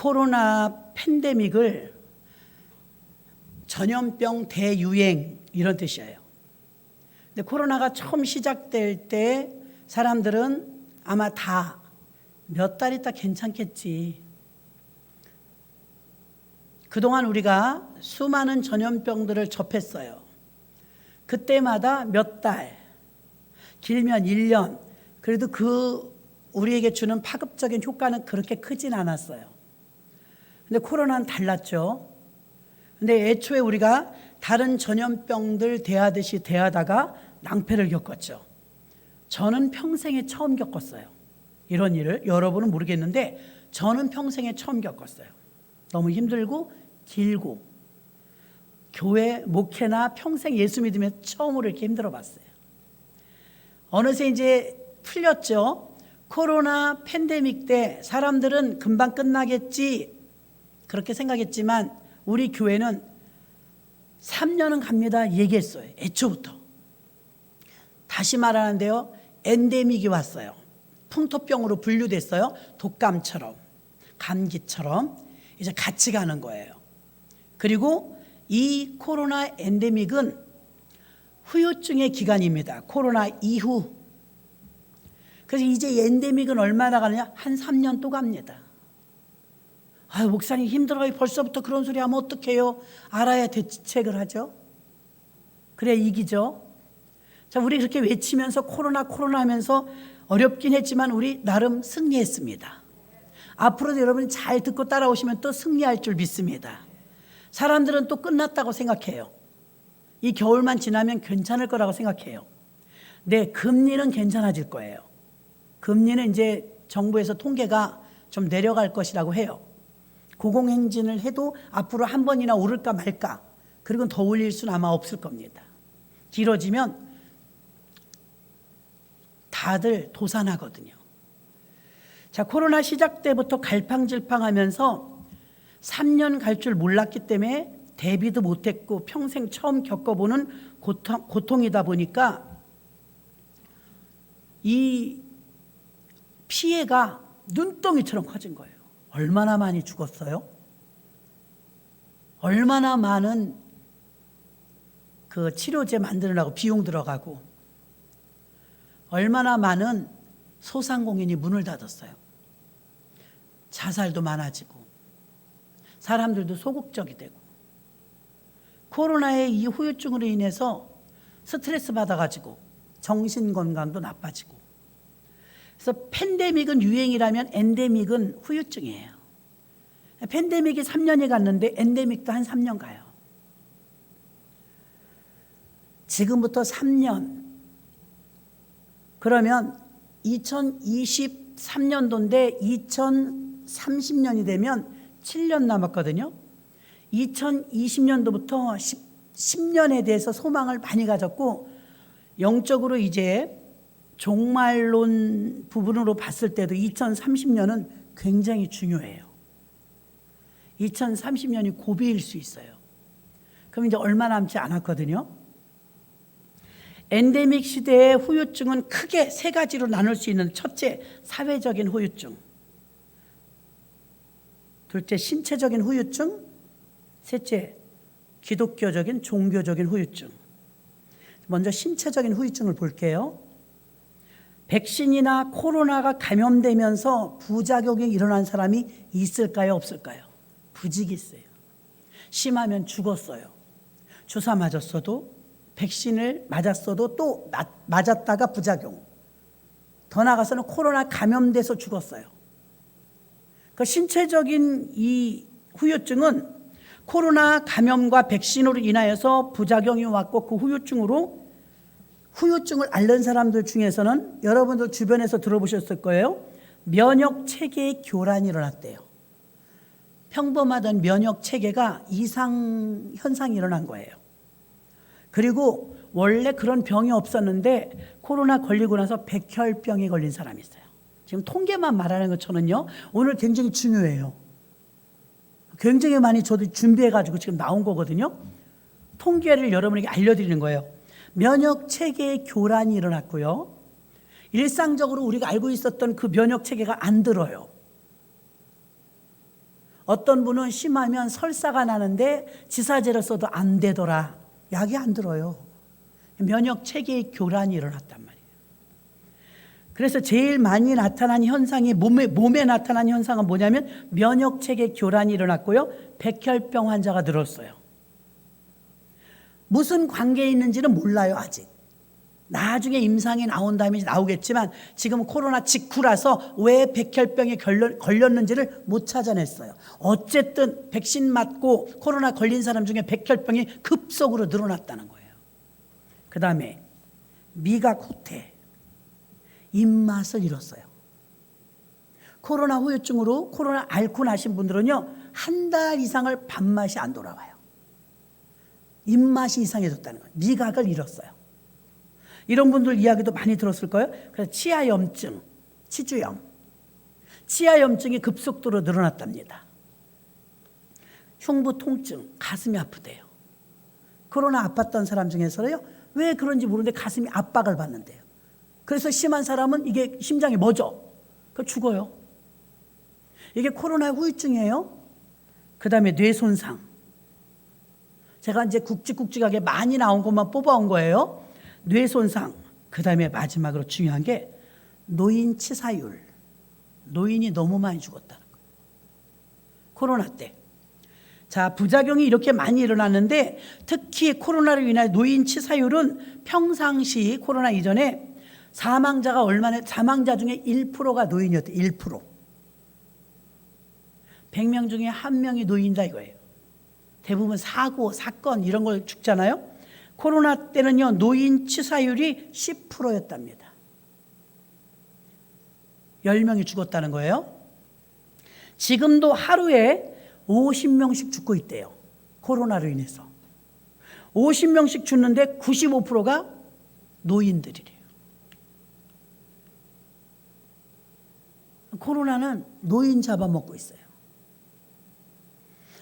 코로나 팬데믹을 전염병 대유행 이런 뜻이에요. 근데 코로나가 처음 시작될 때 사람들은 아마 다 몇 달 있다 괜찮겠지. 그동안 우리가 수많은 전염병들을 접했어요. 그때마다 몇 달, 길면 1년, 그래도 우리에게 주는 파급적인 효과는 그렇게 크진 않았어요. 근데 코로나는 달랐죠. 근데 애초에 우리가 다른 전염병들 대하듯이 대하다가 낭패를 겪었죠. 저는 평생에 처음 겪었어요. 이런 일을. 여러분은 모르겠는데 저는 평생에 처음 겪었어요. 너무 힘들고 길고 교회 목회나 평생 예수 믿으면서 처음으로 이렇게 힘들어 봤어요. 어느새 이제 풀렸죠. 코로나 팬데믹 때 사람들은 금방 끝나겠지 그렇게 생각했지만 우리 교회는 3년은 갑니다 얘기했어요. 애초부터. 다시 말하는데요. 엔데믹이 왔어요. 풍토병으로 분류됐어요. 독감처럼 감기처럼 이제 같이 가는 거예요. 그리고 이 코로나 엔데믹은 후유증의 기간입니다. 코로나 이후. 그래서 이제 엔데믹은 얼마나 가느냐? 한 3년 또 갑니다. 아유, 목사님 힘들어요. 벌써부터 그런 소리 하면 어떡해요? 알아야 대책을 하죠. 그래야 이기죠. 자, 우리 그렇게 외치면서 코로나 하면서 어렵긴 했지만 우리 나름 승리했습니다. 앞으로도 여러분이 잘 듣고 따라오시면 또 승리할 줄 믿습니다. 사람들은 또 끝났다고 생각해요. 이 겨울만 지나면 괜찮을 거라고 생각해요. 네, 금리는 괜찮아질 거예요. 금리는 이제 정부에서 통계가 좀 내려갈 것이라고 해요. 고공행진을 해도 앞으로 한 번이나 오를까 말까. 그리고 더 올릴 수는 아마 없을 겁니다. 길어지면 다들 도산하거든요. 자, 코로나 시작 때부터 갈팡질팡하면서 3년 갈 줄 몰랐기 때문에 대비도 못했고 평생 처음 겪어보는 고통이다 보니까 이 피해가 눈덩이처럼 커진 거예요. 얼마나 많이 죽었어요? 얼마나 많은 그 치료제 만드느라고 비용 들어가고 얼마나 많은 소상공인이 문을 닫았어요. 자살도 많아지고 사람들도 소극적이 되고 코로나의 이 후유증으로 인해서 스트레스 받아가지고 정신건강도 나빠지고 그래서 팬데믹은 유행이라면 엔데믹은 후유증이에요. 팬데믹이 3년이 갔는데 엔데믹도 한 3년 가요. 지금부터 3년 그러면 2023년도인데 2030년이 되면 7년 남았거든요. 2020년도부터 10년에 대해서 소망을 많이 가졌고 영적으로 이제 종말론 부분으로 봤을 때도 2030년은 굉장히 중요해요. 2030년이 고비일 수 있어요. 그럼 이제 얼마 남지 않았거든요. 엔데믹 시대의 후유증은 크게 세 가지로 나눌 수 있는 첫째, 사회적인 후유증. 둘째, 신체적인 후유증. 셋째, 기독교적인 종교적인 후유증. 먼저 신체적인 후유증을 볼게요. 백신이나 코로나가 감염되면서 부작용이 일어난 사람이 있을까요? 없을까요? 부직이 있어요. 심하면 죽었어요. 주사 맞았어도 백신을 맞았어도 또 맞았다가 부작용. 더 나아가서는 코로나 감염돼서 죽었어요. 그 신체적인 이 후유증은 코로나 감염과 백신으로 인하여서 부작용이 왔고 그 후유증을 앓는 사람들 중에서는 여러분들 주변에서 들어보셨을 거예요. 면역 체계의 교란이 일어났대요. 평범하던 면역 체계가 이상 현상이 일어난 거예요. 그리고 원래 그런 병이 없었는데 코로나 걸리고 나서 백혈병에 걸린 사람이 있어요. 지금 통계만 말하는 것처럼요. 오늘 굉장히 중요해요. 굉장히 많이 저도 준비해가지고 지금 나온 거거든요. 통계를 여러분에게 알려드리는 거예요. 면역 체계의 교란이 일어났고요. 일상적으로 우리가 알고 있었던 그 면역 체계가 안 들어요. 어떤 분은 심하면 설사가 나는데 지사제를 써도 안 되더라. 약이 안 들어요. 면역 체계의 교란이 일어났단 말이에요. 그래서 제일 많이 나타난 현상이 몸에 나타난 현상은 뭐냐면 면역 체계 교란이 일어났고요. 백혈병 환자가 늘었어요. 무슨 관계에 있는지는 몰라요, 아직. 나중에 임상이 나온 다음에 나오겠지만 지금 코로나 직후라서 왜 백혈병에 걸렸는지를 못 찾아냈어요. 어쨌든 백신 맞고 코로나 걸린 사람 중에 백혈병이 급속으로 늘어났다는 거예요. 그 다음에 미각 후퇴, 입맛을 잃었어요. 코로나 후유증으로 코로나 앓고 나신 분들은요, 한 달 이상을 밥맛이 안 돌아와요. 입맛이 이상해졌다는 거예요. 미각을 잃었어요. 이런 분들 이야기도 많이 들었을 거예요. 그래서 치아염증, 치주염, 치아염증이 급속도로 늘어났답니다. 흉부 통증, 가슴이 아프대요. 코로나 아팠던 사람 중에서요, 왜 그런지 모르는데 가슴이 압박을 받는데요. 그래서 심한 사람은 이게 심장이 멎어. 그 죽어요. 이게 코로나 후유증이에요. 그 다음에 뇌 손상. 제가 이제 굵직굵직하게 많이 나온 것만 뽑아온 거예요. 뇌 손상. 그 다음에 마지막으로 중요한 게 노인 치사율. 노인이 너무 많이 죽었다는 거예요. 코로나 때. 자, 부작용이 이렇게 많이 일어났는데 특히 코로나로 인한 노인 치사율은 평상시 코로나 이전에 사망자 중에 1%가 노인이었대요. 1%. 100명 중에 1명이 노인이다 이거예요. 대부분 사고, 사건 이런 걸 죽잖아요. 코로나 때는요, 노인 치사율이 10%였답니다. 10명이 죽었다는 거예요. 지금도 하루에 50명씩 죽고 있대요. 코로나로 인해서. 50명씩 죽는데 95%가 노인들이래요. 코로나는 노인 잡아먹고 있어요.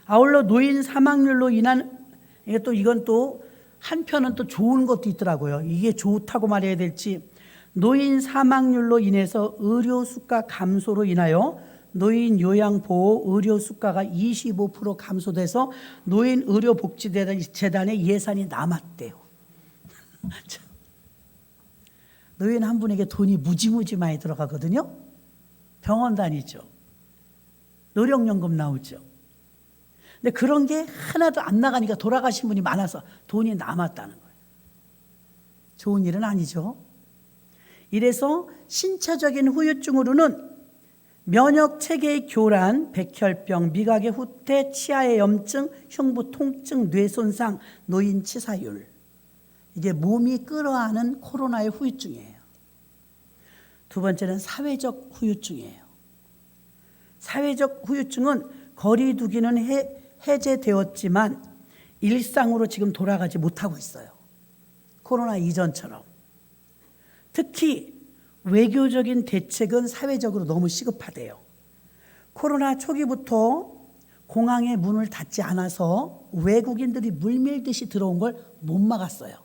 아울러 노인 사망률로 인한 이건 또 한편은 또 좋은 것도 있더라고요. 이게 좋다고 말해야 될지. 노인 사망률로 인해서 의료 수가 감소로 인하여 노인 요양보호 의료 수가가 25% 감소돼서 노인 의료복지재단의 예산이 남았대요. 노인 한 분에게 돈이 무지무지 많이 들어가거든요. 병원 다니죠. 노령연금 나오죠. 근데 그런 게 하나도 안 나가니까 돌아가신 분이 많아서 돈이 남았다는 거예요. 좋은 일은 아니죠. 이래서 신체적인 후유증으로는 면역 체계의 교란, 백혈병, 미각의 후퇴, 치아의 염증, 흉부 통증, 뇌 손상, 노인 치사율. 이게 몸이 끌어안은 코로나의 후유증이에요. 두 번째는 사회적 후유증이에요. 사회적 후유증은 거리 두기는 해제되었지만 일상으로 지금 돌아가지 못하고 있어요. 코로나 이전처럼. 특히 외교적인 대책은 사회적으로 너무 시급하대요. 코로나 초기부터 공항의 문을 닫지 않아서 외국인들이 물밀듯이 들어온 걸 못 막았어요.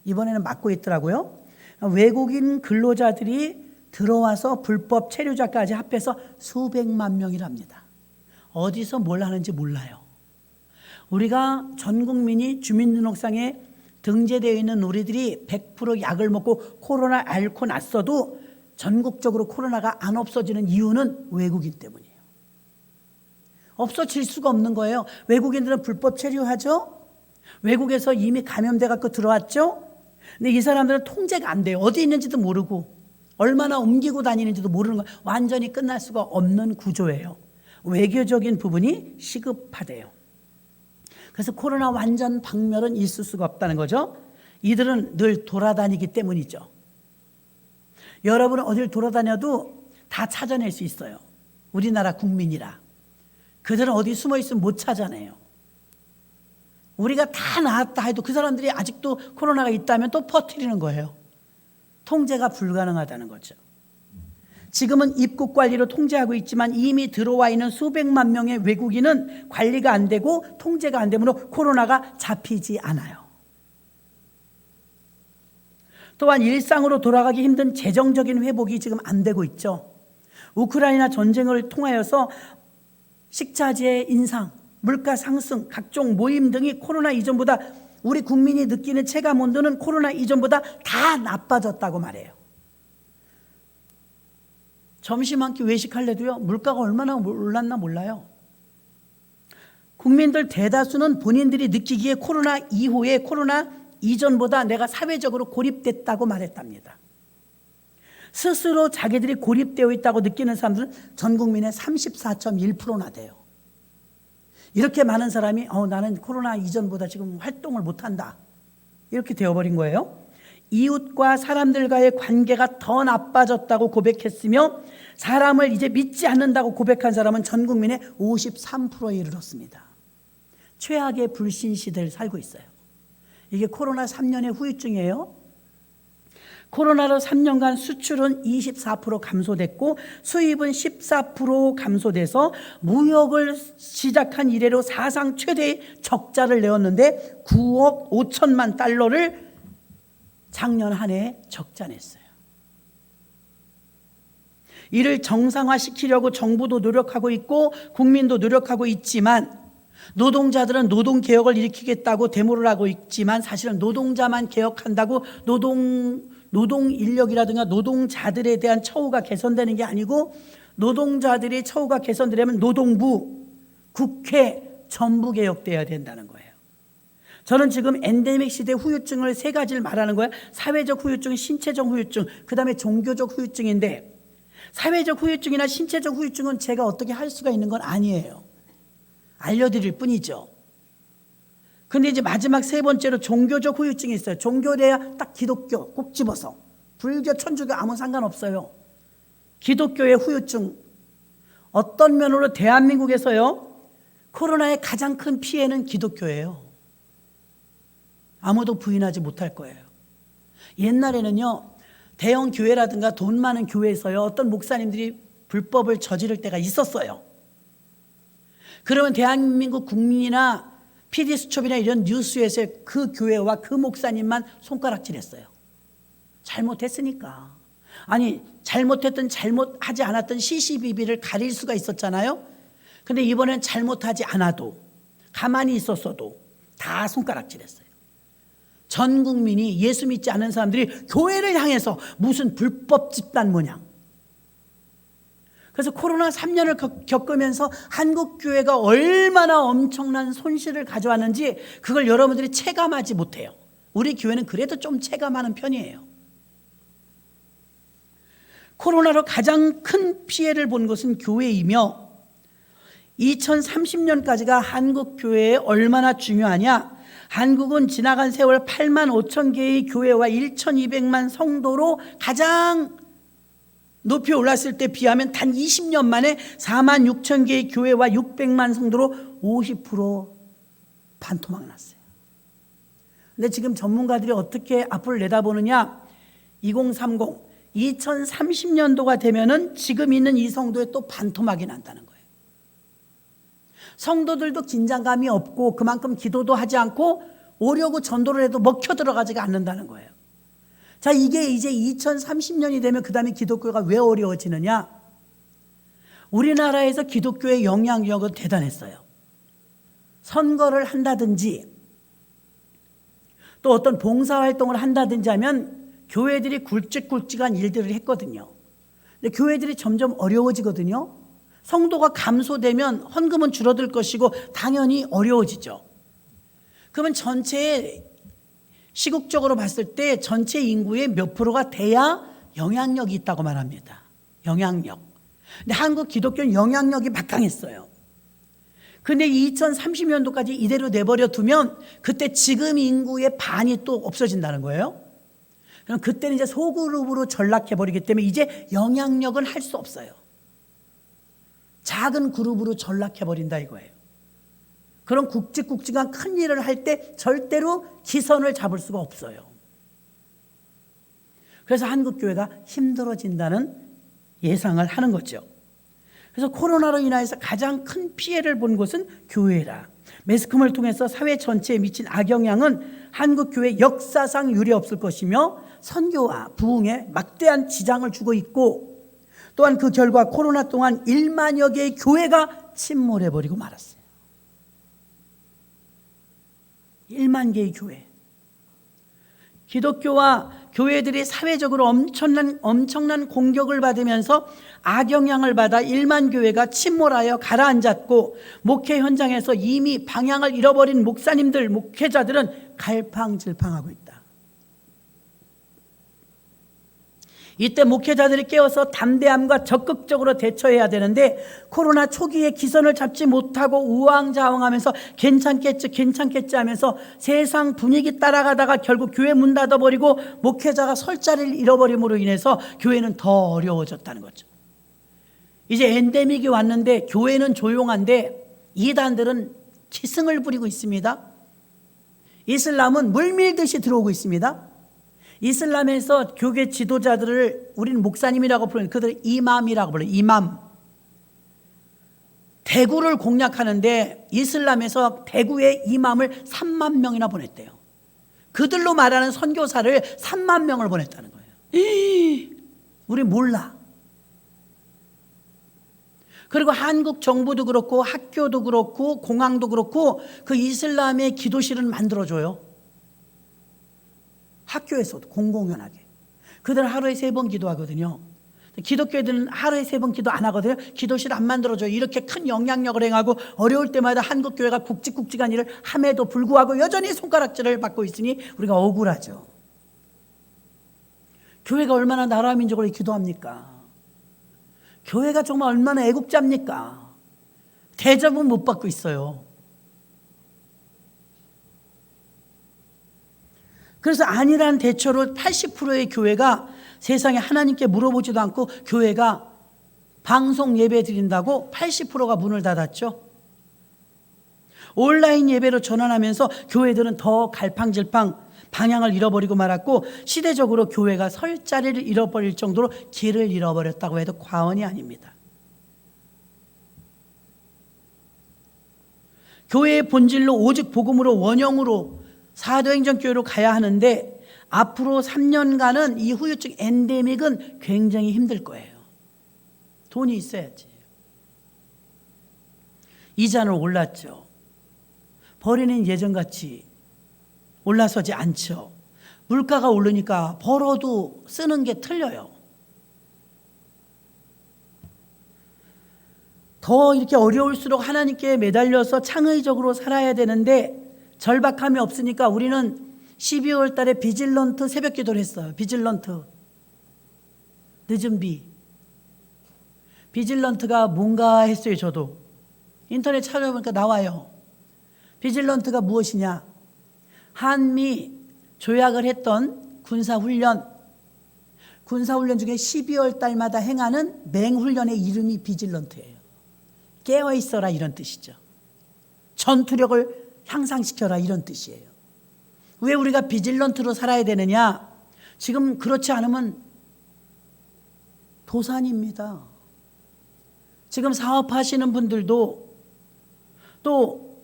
이번에는 막고 있더라고요. 외국인 근로자들이 들어와서 불법 체류자까지 합해서 수백만 명이랍니다. 어디서 뭘 하는지 몰라요. 우리가 전 국민이 주민등록상에 등재되어 있는 우리들이 100% 약을 먹고 코로나 앓고 났어도 전국적으로 코로나가 안 없어지는 이유는 외국인 때문이에요. 없어질 수가 없는 거예요. 외국인들은 불법 체류하죠. 외국에서 이미 감염돼 갖고 들어왔죠. 근데 이 사람들은 통제가 안 돼요. 어디 있는지도 모르고 얼마나 옮기고 다니는지도 모르는 거예요. 완전히 끝날 수가 없는 구조예요. 외교적인 부분이 시급하대요. 그래서 코로나 완전 박멸은 있을 수가 없다는 거죠. 이들은 늘 돌아다니기 때문이죠. 여러분은 어딜 돌아다녀도 다 찾아낼 수 있어요. 우리나라 국민이라. 그들은 어디 숨어 있으면 못 찾아내요. 우리가 다 나았다 해도 그 사람들이 아직도 코로나가 있다면 또 퍼뜨리는 거예요. 통제가 불가능하다는 거죠. 지금은 입국 관리로 통제하고 있지만 이미 들어와 있는 수백만 명의 외국인은 관리가 안 되고 통제가 안 되므로 코로나가 잡히지 않아요. 또한 일상으로 돌아가기 힘든 재정적인 회복이 지금 안 되고 있죠. 우크라이나 전쟁을 통하여서 식자재 인상, 물가 상승, 각종 모임 등이 코로나 이전보다 우리 국민이 느끼는 체감 온도는 코로나 이전보다 다 나빠졌다고 말해요. 점심 한 끼 외식할래도요, 물가가 얼마나 올랐나 몰라요. 국민들 대다수는 본인들이 느끼기에 코로나 이후에 코로나 이전보다 내가 사회적으로 고립됐다고 말했답니다. 스스로 자기들이 고립되어 있다고 느끼는 사람들은 전 국민의 34.1%나 돼요. 이렇게 많은 사람이 나는 코로나 이전보다 지금 활동을 못한다, 이렇게 되어버린 거예요. 이웃과 사람들과의 관계가 더 나빠졌다고 고백했으며 사람을 이제 믿지 않는다고 고백한 사람은 전 국민의 53%에 이르렀습니다. 최악의 불신 시대를 살고 있어요. 이게 코로나 3년의 후유증이에요. 코로나로 3년간 수출은 24% 감소됐고 수입은 14% 감소돼서 무역을 시작한 이래로 사상 최대의 적자를 내었는데 9억 5천만 달러를 작년 한 해 적자 냈어요. 이를 정상화시키려고 정부도 노력하고 있고 국민도 노력하고 있지만 노동자들은 노동개혁을 일으키겠다고 데모를 하고 있지만 사실은 노동자만 개혁한다고 노동 인력이라든가 노동자들에 대한 처우가 개선되는 게 아니고 노동자들의 처우가 개선되려면 노동부, 국회 전부 개혁돼야 된다는 거예요. 저는 지금 엔데믹 시대 후유증을 세 가지를 말하는 거예요. 사회적 후유증, 신체적 후유증, 그 다음에 종교적 후유증인데 사회적 후유증이나 신체적 후유증은 제가 어떻게 할 수가 있는 건 아니에요. 알려드릴 뿐이죠. 근데 이제 마지막 세 번째로 종교적 후유증이 있어요. 종교래야 딱 기독교 꼭 집어서, 불교, 천주교 아무 상관없어요. 기독교의 후유증. 어떤 면으로 대한민국에서요, 코로나의 가장 큰 피해는 기독교예요. 아무도 부인하지 못할 거예요. 옛날에는요, 대형 교회라든가 돈 많은 교회에서요, 어떤 목사님들이 불법을 저지를 때가 있었어요. 그러면 대한민국 국민이나 PD수첩이나 이런 뉴스에서 그 교회와 그 목사님만 손가락질했어요. 잘못했으니까. 아니, 잘못하지 않았던 CCBB를 가릴 수가 있었잖아요. 근데 이번엔 잘못하지 않아도, 가만히 있었어도 다 손가락질했어요. 전 국민이 예수 믿지 않는 사람들이 교회를 향해서 무슨 불법 집단 모양. 그래서 코로나 3년을 겪으면서 한국교회가 얼마나 엄청난 손실을 가져왔는지 그걸 여러분들이 체감하지 못해요. 우리 교회는 그래도 좀 체감하는 편이에요. 코로나로 가장 큰 피해를 본 것은 교회이며 2030년까지가 한국교회에 얼마나 중요하냐. 한국은 지나간 세월 8만 5천 개의 교회와 1,200만 성도로 가장 높이 올랐을 때 비하면 단 20년 만에 4만 6천 개의 교회와 600만 성도로 50% 반토막 났어요. 근데 지금 전문가들이 어떻게 앞을 내다보느냐. 2030, 2030년도가 되면은 지금 있는 이 성도에 또 반토막이 난다는 거예요. 성도들도 긴장감이 없고 그만큼 기도도 하지 않고 오려고 전도를 해도 먹혀 들어가지가 않는다는 거예요. 자, 이게 이제 2030년이 되면 그 다음에 기독교가 왜 어려워지느냐. 우리나라에서 기독교의 영향력은 대단했어요. 선거를 한다든지 또 어떤 봉사활동을 한다든지 하면 교회들이 굵직굵직한 일들을 했거든요. 근데 교회들이 점점 어려워지거든요. 성도가 감소되면 헌금은 줄어들 것이고 당연히 어려워지죠. 그러면 전체 시국적으로 봤을 때 전체 인구의 몇 프로가 돼야 영향력이 있다고 말합니다. 영향력. 근데 한국 기독교는 영향력이 막강했어요. 근데 2030년도까지 이대로 내버려 두면 그때 지금 인구의 반이 또 없어진다는 거예요. 그럼 그때는 이제 소그룹으로 전락해버리기 때문에 이제 영향력은 할 수 없어요. 작은 그룹으로 전락해버린다 이거예요. 그런 굵직굵직한 큰 일을 할 때 절대로 기선을 잡을 수가 없어요. 그래서 한국교회가 힘들어진다는 예상을 하는 거죠. 그래서 코로나로 인해서 가장 큰 피해를 본 곳은 교회라. 매스컴을 통해서 사회 전체에 미친 악영향은 한국교회 역사상 유례없을 것이며 선교와 부흥에 막대한 지장을 주고 있고 또한 그 결과 코로나 동안 1만여 개의 교회가 침몰해버리고 말았어요. 1만 개의 교회. 기독교와 교회들이 사회적으로 엄청난 공격을 받으면서 악영향을 받아 1만 교회가 침몰하여 가라앉았고, 목회 현장에서 이미 방향을 잃어버린 목사님들, 목회자들은 갈팡질팡하고 있다. 이때 목회자들이 깨어서 담대함과 적극적으로 대처해야 되는데, 코로나 초기에 기선을 잡지 못하고 우왕좌왕하면서 괜찮겠지 하면서 세상 분위기 따라가다가 결국 교회 문 닫아버리고 목회자가 설 자리를 잃어버림으로 인해서 교회는 더 어려워졌다는 거죠. 이제 엔데믹이 왔는데 교회는 조용한데 이단들은 기승을 부리고 있습니다. 이슬람은 물밀듯이 들어오고 있습니다. 이슬람에서 교계 지도자들을 우리는 목사님이라고 부르는, 그들을 이맘이라고 불러요. 이맘. 대구를 공략하는데 이슬람에서 대구의 이맘을 3만 명이나 보냈대요. 그들로 말하는 선교사를 3만 명을 보냈다는 거예요. 우리 몰라. 그리고 한국 정부도 그렇고 학교도 그렇고 공항도 그렇고 그 이슬람의 기도실은 만들어줘요. 학교에서도 공공연하게. 그들은 하루에 3번 기도하거든요. 기독교들은 하루에 3번 기도 안 하거든요. 기도실 안 만들어줘요. 이렇게 큰 영향력을 행하고 어려울 때마다 한국교회가 굵직굵직한 일을 함에도 불구하고 여전히 손가락질을 받고 있으니 우리가 억울하죠. 교회가 얼마나 나라 민족을 기도합니까? 교회가 정말 얼마나 애국자입니까? 대접은 못 받고 있어요. 그래서 아니란 대처로 80%의 교회가 세상에 하나님께 물어보지도 않고 교회가 방송 예배 드린다고 80%가 문을 닫았죠. 온라인 예배로 전환하면서 교회들은 더 갈팡질팡 방향을 잃어버리고 말았고, 시대적으로 교회가 설 자리를 잃어버릴 정도로 길을 잃어버렸다고 해도 과언이 아닙니다. 교회의 본질로 오직 복음으로 원형으로 사도행전교회로 가야 하는데, 앞으로 3년간은 이 후유증 엔데믹은 굉장히 힘들 거예요. 돈이 있어야지. 이자는 올랐죠. 벌이는 예전같이 올라서지 않죠. 물가가 오르니까 벌어도 쓰는 게 틀려요. 더 이렇게 어려울수록 하나님께 매달려서 창의적으로 살아야 되는데 절박함이 없으니까 우리는 12월 달에 비질런트 새벽 기도를 했어요. 비질런트. 늦은 비. 비질런트가 뭔가 했어요. 저도 인터넷 찾아보니까 나와요. 비질런트가 무엇이냐? 한미 조약을 했던 군사훈련 중에 12월 달마다 행하는 맹훈련의 이름이 비질런트예요. 깨어있어라 이런 뜻이죠. 전투력을 향상시켜라 이런 뜻이에요. 왜 우리가 비질런트로 살아야 되느냐? 지금 그렇지 않으면 도산입니다. 지금 사업하시는 분들도 또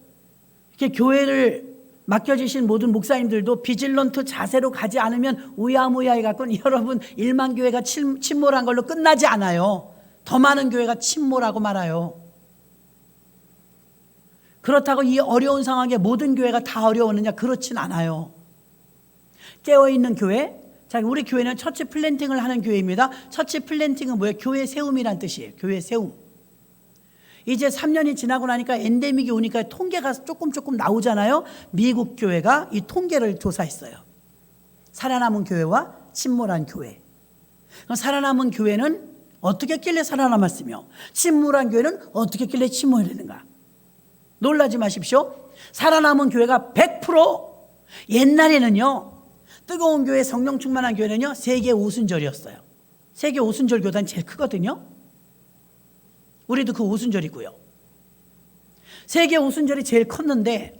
이렇게 교회를 맡겨주신 모든 목사님들도 비질런트 자세로 가지 않으면 우야무야해 갖고 여러분 1만 교회가 침몰한 걸로 끝나지 않아요. 더 많은 교회가 침몰하고 말아요. 그렇다고 이 어려운 상황에 모든 교회가 다 어려웠느냐? 그렇진 않아요. 깨어있는 교회. 자, 우리 교회는 처치 플랜팅을 하는 교회입니다. 처치 플랜팅은 뭐예요? 교회 세움이란 뜻이에요. 교회 세움. 이제 3년이 지나고 나니까 엔데믹이 오니까 통계가 조금 나오잖아요. 미국 교회가 이 통계를 조사했어요. 살아남은 교회와 침몰한 교회. 살아남은 교회는 어떻게 했길래 살아남았으며 침몰한 교회는 어떻게 했길래 침몰했는가? 놀라지 마십시오. 살아남은 교회가 100% 옛날에는요, 뜨거운 교회, 성령 충만한 교회는요, 세계 오순절이었어요. 세계 오순절 교단이 제일 크거든요. 우리도 그 오순절이고요. 세계 오순절이 제일 컸는데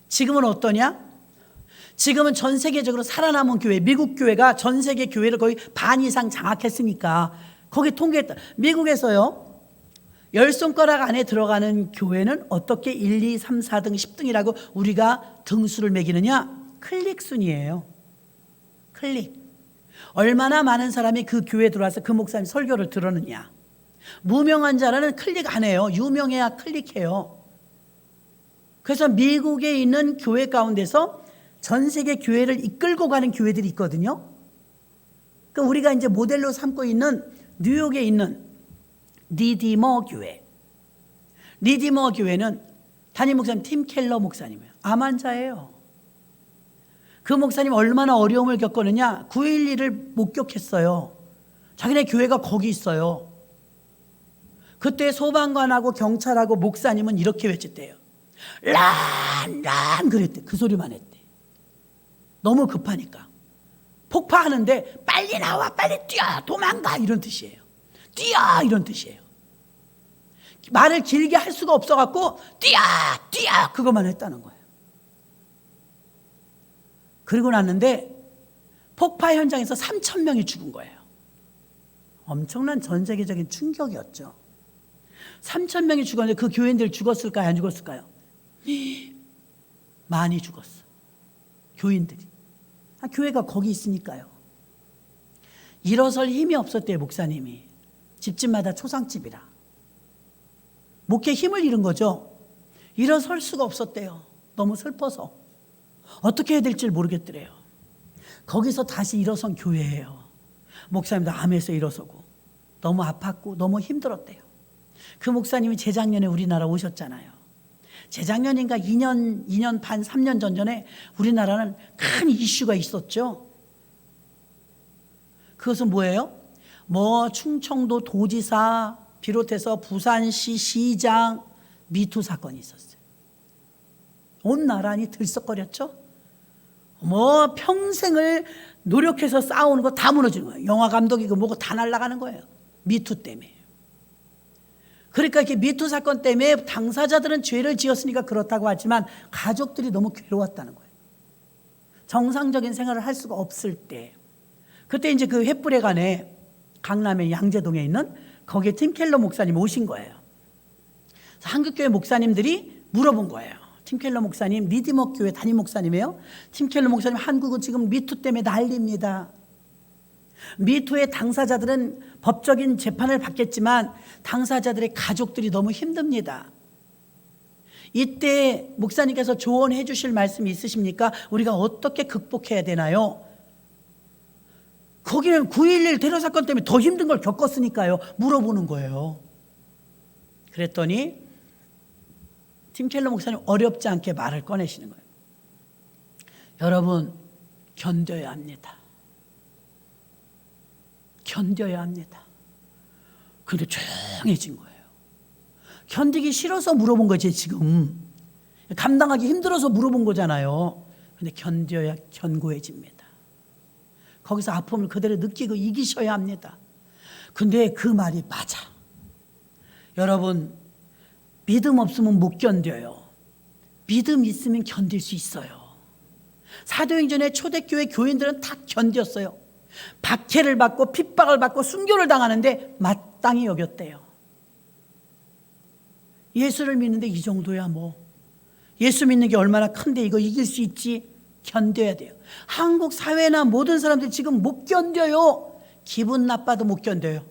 지금은 어떠냐? 지금은 전 세계적으로 살아남은 교회, 미국 교회가 전 세계 교회를 거의 반 이상 장악했으니까 거기 통계했다. 미국에서요, 10손가락 안에 들어가는 교회는 어떻게 1, 2, 3, 4등, 10등이라고 우리가 등수를 매기느냐? 클릭 순이에요. 클릭. 얼마나 많은 사람이 그 교회에 들어와서 그 목사님 설교를 들었느냐. 무명한 자라는 클릭 안 해요. 유명해야 클릭해요. 그래서 미국에 있는 교회 가운데서 전 세계 교회를 이끌고 가는 교회들이 있거든요. 그러니까 우리가 이제 모델로 삼고 있는 뉴욕에 있는 리디머 교회. 리디머 교회는 담임 목사님 팀 켈러 목사님이에요. 암 환자예요. 그 목사님 얼마나 어려움을 겪었느냐. 9.11을 목격했어요. 자기네 교회가 거기 있어요. 그때 소방관하고 경찰하고 목사님은 이렇게 외쳤대요. 란 그랬대. 그 소리만 했대. 너무 급하니까. 폭파하는데 빨리 나와, 빨리 뛰어, 도망가 이런 뜻이에요. 뛰어 이런 뜻이에요. 말을 길게 할 수가 없어갖고 뛰어 그것만 했다는 거예요. 그리고 났는데 폭파 현장에서 3,000명이 죽은 거예요. 엄청난 전 세계적인 충격이었죠. 3,000명이 죽었는데 그 교인들 죽었을까요? 안 죽었을까요? 많이 죽었어. 교인들이. 교회가 거기 있으니까요. 일어설 힘이 없었대요. 목사님이. 집집마다 초상집이라. 목회에 힘을 잃은 거죠. 일어설 수가 없었대요. 너무 슬퍼서. 어떻게 해야 될지 모르겠더래요. 거기서 다시 일어선 교회예요. 목사님도 암에서 일어서고 너무 아팠고 너무 힘들었대요. 그 목사님이 재작년에 우리나라 오셨잖아요. 재작년인가 2년 반, 3년 전에 우리나라는 큰 이슈가 있었죠. 그것은 뭐예요? 충청도 도지사 비롯해서 부산시 시장 미투 사건이 있었어요. 온 나라니 들썩거렸죠. 평생을 노력해서 쌓아오는 거 다 무너지는 거예요. 영화 감독이고 뭐고 다 날아가는 거예요. 미투 때문에. 그러니까 이렇게 미투 사건 때문에 당사자들은 죄를 지었으니까 그렇다고 하지만 가족들이 너무 괴로웠다는 거예요. 정상적인 생활을 할 수가 없을 때. 그때 이제 그 횃불회관에 강남의 양재동에 있는 거기에 팀 켈러 목사님 오신 거예요. 한국교회 목사님들이 물어본 거예요. 팀 켈러 목사님, 리디머 교회 담임 목사님이에요. 팀 켈러 목사님, 한국은 지금 미투 때문에 난립니다. 미투의 당사자들은 법적인 재판을 받겠지만 당사자들의 가족들이 너무 힘듭니다. 이때 목사님께서 조언해 주실 말씀이 있으십니까? 우리가 어떻게 극복해야 되나요? 거기는 9.11 테러 사건 때문에 더 힘든 걸 겪었으니까요. 물어보는 거예요. 그랬더니 팀 켈러 목사님 어렵지 않게 말을 꺼내시는 거예요. 여러분, 견뎌야 합니다. 견뎌야 합니다. 근데 조용해진 거예요. 견디기 싫어서 물어본 거지 지금. 감당하기 힘들어서 물어본 거잖아요. 근데 견뎌야 견고해집니다. 거기서 아픔을 그대로 느끼고 이기셔야 합니다. 근데 그 말이 맞아. 여러분, 믿음 없으면 못 견뎌요. 믿음 있으면 견딜 수 있어요. 사도행전의 초대교회 교인들은 다 견뎠어요. 박해를 받고 핍박을 받고 순교를 당하는데 마땅히 여겼대요. 예수를 믿는데 이 정도야 뭐. 예수 믿는 게 얼마나 큰데 이거 이길 수 있지? 견뎌야 돼요. 한국 사회나 모든 사람들이 지금 못 견뎌요. 기분 나빠도 못 견뎌요.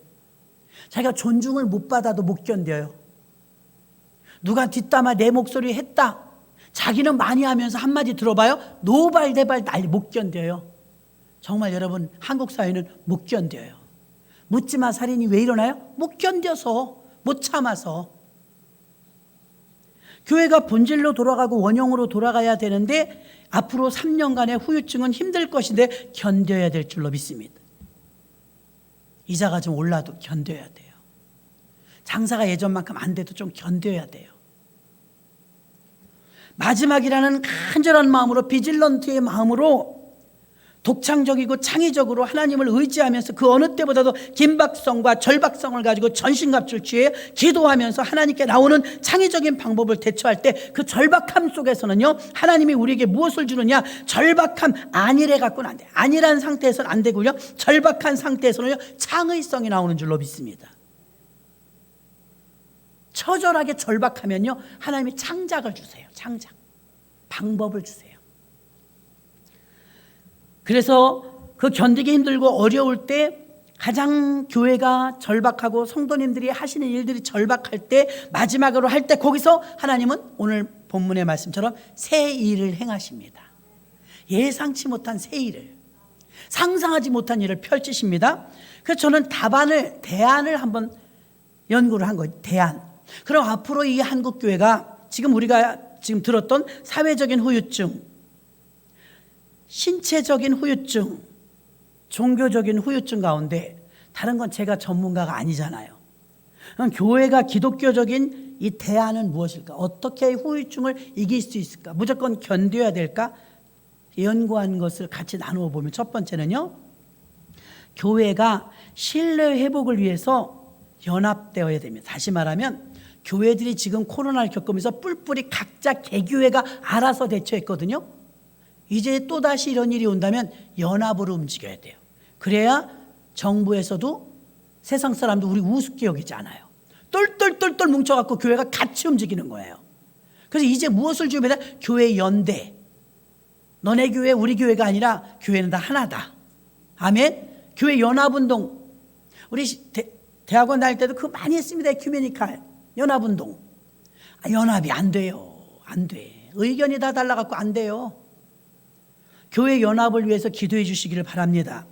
자기가 존중을 못 받아도 못 견뎌요. 누가 뒷담화 내 목소리 했다. 자기는 많이 하면서 한마디 들어봐요. 노발대발 난리 못 견뎌요. 정말 여러분, 한국 사회는 못 견뎌요. 묻지마 살인이 왜 일어나요? 못 견뎌서, 못 참아서. 교회가 본질로 돌아가고 원형으로 돌아가야 되는데 앞으로 3년간의 후유증은 힘들 것인데 견뎌야 될 줄로 믿습니다. 이자가 좀 올라도 견뎌야 돼요. 장사가 예전만큼 안 돼도 좀 견뎌야 돼요. 마지막이라는 간절한 마음으로, 비질런트의 마음으로 독창적이고 창의적으로 하나님을 의지하면서 그 어느 때보다도 긴박성과 절박성을 가지고 전신갑주를 취해 기도하면서 하나님께 나오는 창의적인 방법을 대처할 때 그 절박함 속에서는요, 하나님이 우리에게 무엇을 주느냐? 절박함, 안일해 갖고는 안 돼. 안일한 상태에서는 안 되고요, 절박한 상태에서는요, 창의성이 나오는 줄로 믿습니다. 처절하게 절박하면요, 하나님이 창작을 주세요. 창작, 방법을 주세요. 그래서 그 견디기 힘들고 어려울 때 가장 교회가 절박하고 성도님들이 하시는 일들이 절박할 때, 마지막으로 할 때, 거기서 하나님은 오늘 본문의 말씀처럼 새 일을 행하십니다. 예상치 못한 새 일을, 상상하지 못한 일을 펼치십니다. 그래서 저는 대안을 한번 연구를 한 거예요. 대안. 그럼 앞으로 이 한국교회가 지금 우리가 지금 들었던 사회적인 후유증, 신체적인 후유증, 종교적인 후유증 가운데, 다른 건 제가 전문가가 아니잖아요. 그럼 교회가 기독교적인 이 대안은 무엇일까? 어떻게 후유증을 이길 수 있을까? 무조건 견뎌야 될까? 연구한 것을 같이 나누어 보면, 첫 번째는요, 교회가 신뢰 회복을 위해서 연합되어야 됩니다. 다시 말하면 교회들이 지금 코로나를 겪으면서 뿔뿔이 각자 개교회가 알아서 대처했거든요. 이제 또다시 이런 일이 온다면 연합으로 움직여야 돼요. 그래야 정부에서도 세상 사람도 우리 우습게 여기지 않아요. 똘똘똘똘 뭉쳐갖고 교회가 같이 움직이는 거예요. 그래서 이제 무엇을 준비해야 돼? 교회 연대. 너네 교회 우리 교회가 아니라 교회는 다 하나다. 아멘. 교회 연합운동. 우리 대학원 다닐 때도 그거 많이 했습니다. 에큐메니칼 연합운동. 연합이 안 돼요. 안 돼. 의견이 다 달라갖고 안 돼요. 교회 연합을 위해서 기도해 주시기를 바랍니다.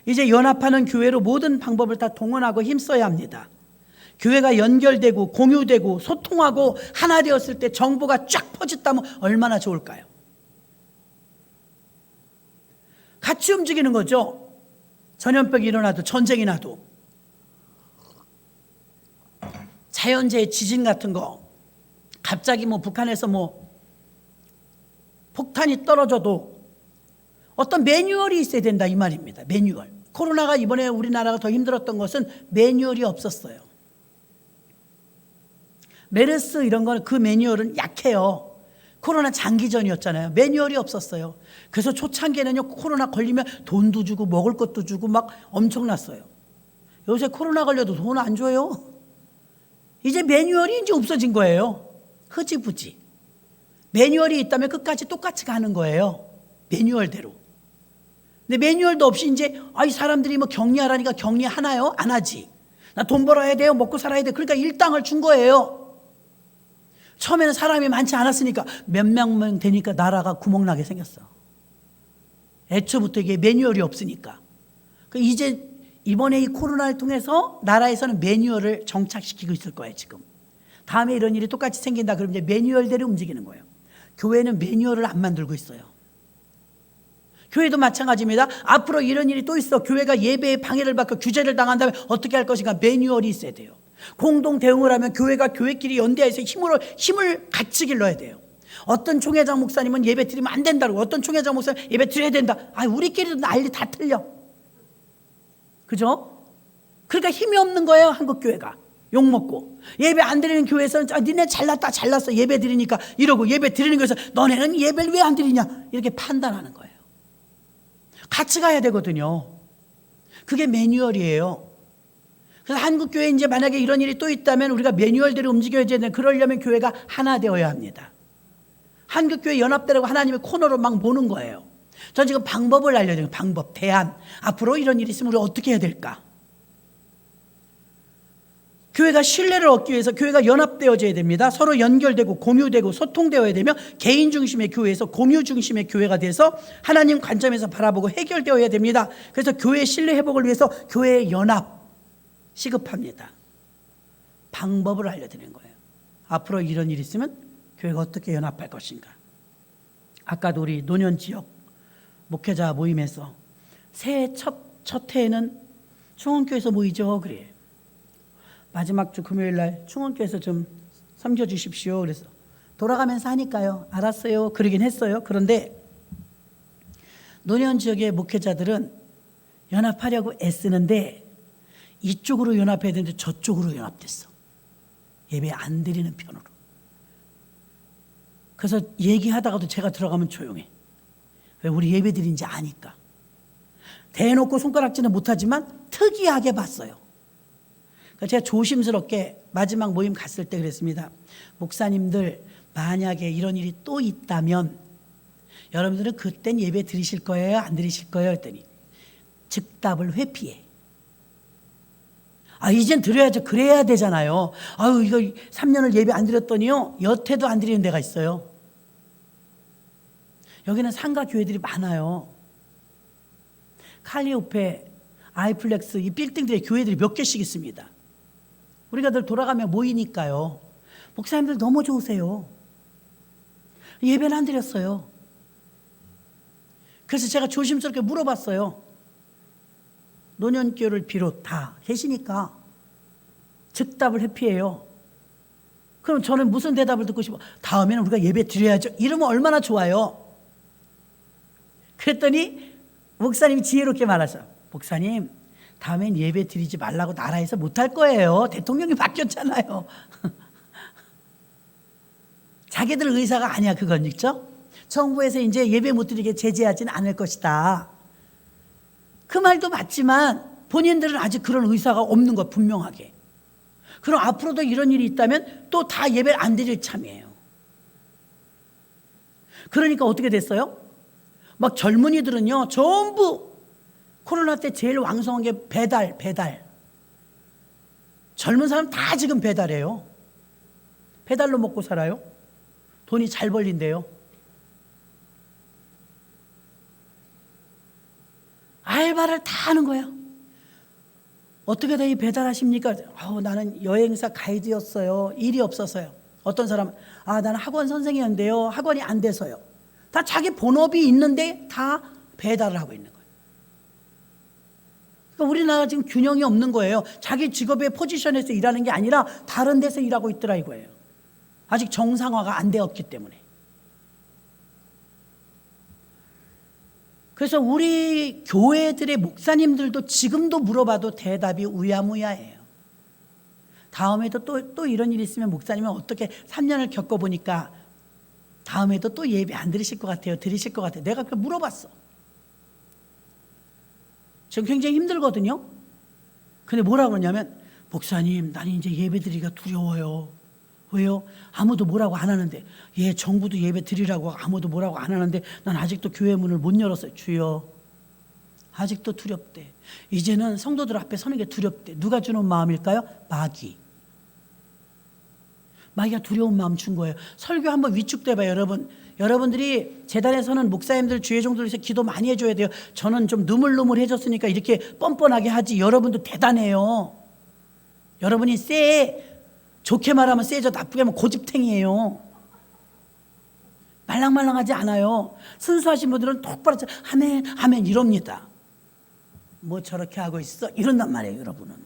이제 연합하는 교회로 모든 방법을 다 동원하고 힘써야 합니다. 교회가 연결되고 공유되고 소통하고 하나 되었을 때 정보가 쫙 퍼졌다면 얼마나 좋을까요? 같이 움직이는 거죠. 전염병이 일어나도 전쟁이 나도, 자연재해 지진 같은 거, 갑자기 북한에서 폭탄이 떨어져도 어떤 매뉴얼이 있어야 된다, 이 말입니다. 매뉴얼. 코로나가 이번에 우리나라가 더 힘들었던 것은 매뉴얼이 없었어요. 메르스 이런 거는 그 매뉴얼은 약해요. 코로나 장기전이었잖아요. 매뉴얼이 없었어요. 그래서 초창기에는요, 코로나 걸리면 돈도 주고 먹을 것도 주고 막 엄청났어요. 요새 코로나 걸려도 돈 안 줘요. 이제 매뉴얼이 이제 없어진 거예요. 흐지부지. 매뉴얼이 있다면 끝까지 똑같이 가는 거예요. 매뉴얼대로. 근데 매뉴얼도 없이 이제 사람들이 격리하라니까 격리하나요? 안 하지. 나 돈 벌어야 돼요. 먹고 살아야 돼. 그러니까 일당을 준 거예요. 처음에는 사람이 많지 않았으니까 몇 명만 되니까 나라가 구멍나게 생겼어. 애초부터 이게 매뉴얼이 없으니까. 이제 이번에 이 코로나를 통해서 나라에서는 매뉴얼을 정착시키고 있을 거예요. 지금 다음에 이런 일이 똑같이 생긴다 그러면 이제 매뉴얼대로 움직이는 거예요. 교회는 매뉴얼을 안 만들고 있어요. 교회도 마찬가지입니다. 앞으로 이런 일이 또 있어. 교회가 예배에 방해를 받고 규제를 당한다면 어떻게 할 것인가? 매뉴얼이 있어야 돼요. 공동 대응을 하면 교회가 교회끼리 연대해서 힘을 같이 길러야 돼요. 어떤 총회장 목사님은 예배 드리면 안 된다고, 어떤 총회장 목사님 예배 드려야 된다. 우리끼리도 난리 다 틀려. 그죠? 그러니까 힘이 없는 거예요. 한국 교회가 욕먹고, 예배 안 드리는 교회에서는 니네 잘났어 예배 드리니까 이러고, 예배 드리는 거에서 너네는 예배를 왜 안 드리냐 이렇게 판단하는 거예요. 같이 가야 되거든요. 그게 매뉴얼이에요. 그래서 한국 교회에 이제 만약에 이런 일이 또 있다면 우리가 매뉴얼대로 움직여야 되는데, 그러려면 교회가 하나 되어야 합니다. 한국 교회 연합되라고 하나님의 코너로 막 모는 거예요. 전 지금 방법을 알려드려요. 방법, 대안. 앞으로 이런 일이 있으면 우리 어떻게 해야 될까? 교회가 신뢰를 얻기 위해서 교회가 연합되어져야 됩니다. 서로 연결되고 공유되고 소통되어야 되며, 개인 중심의 교회에서 공유 중심의 교회가 돼서 하나님 관점에서 바라보고 해결되어야 됩니다. 그래서 교회 신뢰 회복을 위해서 교회의 연합 시급합니다. 방법을 알려드리는 거예요. 앞으로 이런 일이 있으면 교회가 어떻게 연합할 것인가. 아까도 우리 노년지역 목회자 모임에서 새해 첫 해에는 충원교회에서 모이죠. 그래. 마지막 주 금요일 날 충원교회에서 좀 섬겨주십시오. 그래서 돌아가면서 하니까요. 알았어요. 그러긴 했어요. 그런데 노년지역의 목회자들은 연합하려고 애쓰는데 이쪽으로 연합해야 되는데 저쪽으로 연합됐어. 예배 안 드리는 편으로. 그래서 얘기하다가도 제가 들어가면 조용해. 왜? 우리 예배 드린지 아니까. 대놓고 손가락질은 못하지만 특이하게 봤어요. 그러니까 제가 조심스럽게 마지막 모임 갔을 때 그랬습니다. 목사님들, 만약에 이런 일이 또 있다면 여러분들은 그땐 예배 드리실 거예요? 안 드리실 거예요? 했더니 즉답을 회피해. 이젠 드려야죠. 그래야 되잖아요. 이거 3년을 예배 안 드렸더니요, 여태도 안 드리는 데가 있어요. 여기는 상가 교회들이 많아요. 칼리오페, 아이플렉스, 이 빌딩들의 교회들이 몇 개씩 있습니다. 우리가 늘 돌아가며 모이니까요. 목사님들 너무 좋으세요. 예배는 안 드렸어요. 그래서 제가 조심스럽게 물어봤어요. 노년교를 비롯 다 계시니까 즉답을 회피해요. 그럼 저는 무슨 대답을 듣고 싶어? 다음에는 우리가 예배 드려야죠. 이러면 얼마나 좋아요. 그랬더니 목사님이 지혜롭게 말하셔. 목사님, 다음엔 예배 드리지 말라고 나라에서 못할 거예요. 대통령이 바뀌었잖아요. 자기들 의사가 아니야, 그건. 있죠? 정부에서 이제 예배 못 드리게 제재하지는 않을 것이다. 그 말도 맞지만 본인들은 아직 그런 의사가 없는 거 분명하게. 그럼 앞으로도 이런 일이 있다면 또 다 예배를 안 드릴 참이에요. 그러니까 어떻게 됐어요? 막 젊은이들은요, 전부 코로나 때 제일 왕성한 게 배달. 젊은 사람 다 지금 배달해요. 배달로 먹고 살아요. 돈이 잘 벌린대요. 알바를 다 하는 거야. 어떻게 다 이 배달하십니까? 나는 여행사 가이드였어요. 일이 없어서요. 어떤 사람은 나는 학원 선생이었는데요. 학원이 안 돼서요. 다 자기 본업이 있는데 다 배달을 하고 있는 거예요. 그러니까 우리나라 지금 균형이 없는 거예요. 자기 직업의 포지션에서 일하는 게 아니라 다른 데서 일하고 있더라 이거예요. 아직 정상화가 안 되었기 때문에. 그래서 우리 교회들의 목사님들도 지금도 물어봐도 대답이 우야무야해요. 다음에도 또 이런 일이 있으면 목사님은 어떻게 3년을 겪어보니까 다음에도 또 예배 안 드리실 것 같아요? 드리실 것 같아요? 내가 그걸 물어봤어. 지금 굉장히 힘들거든요. 근데 뭐라고 그러냐면, 목사님, 나는 이제 예배 드리기가 두려워요. 왜요? 아무도 뭐라고 안 하는데. 정부도 예배 드리라고 아무도 뭐라고 안 하는데 난 아직도 교회 문을 못 열었어요. 주여, 아직도 두렵대. 이제는 성도들 앞에 서는 게 두렵대. 누가 주는 마음일까요? 마귀가 두려운 마음 준 거예요. 설교 한번 위축돼 봐요. 여러분들이 재단에서는 목사님들, 주의 종들을 위해서 기도 많이 해줘야 돼요. 저는 좀 느물느물해졌으니까 이렇게 뻔뻔하게 하지. 여러분도 대단해요. 여러분이 좋게 말하면 세죠. 나쁘게 하면 고집탱이에요. 말랑말랑하지 않아요. 순수하신 분들은 똑바로 아멘, 아멘 이럽니다. 뭐 저렇게 하고 있어? 이런단 말이에요, 여러분은.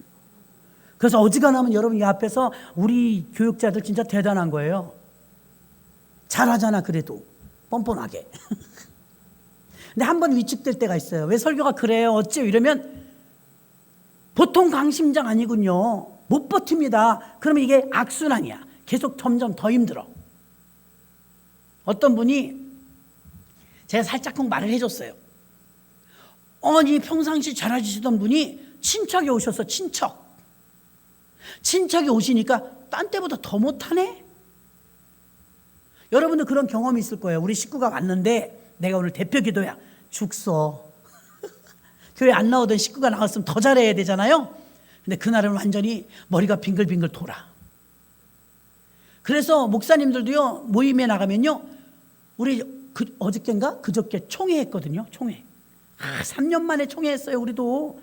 그래서 어지간하면 여러분 이 앞에서 우리 교육자들 진짜 대단한 거예요. 잘하잖아, 그래도. 뻔뻔하게. 근데 한 번 위축될 때가 있어요. 왜 설교가 그래요? 어째요? 이러면 보통 강심장 아니군요. 못 버팁니다. 그러면 이게 악순환이야. 계속 점점 더 힘들어. 어떤 분이 제가 살짝쿵 말을 해줬어요. 아니 평상시 잘해주시던 분이 친척이 오셔서 친척이 오시니까 딴 때보다 더 못하네. 여러분도 그런 경험이 있을 거예요. 우리 식구가 왔는데 내가 오늘 대표 기도야. 죽서. 교회 안 나오던 식구가 나왔으면 더 잘해야 되잖아요. 근데 그날은 완전히 머리가 빙글빙글 돌아. 그래서 목사님들도요, 모임에 나가면요, 우리 어저께인가? 그저께 총회 했거든요. 총회. 3년 만에 총회 했어요. 우리도.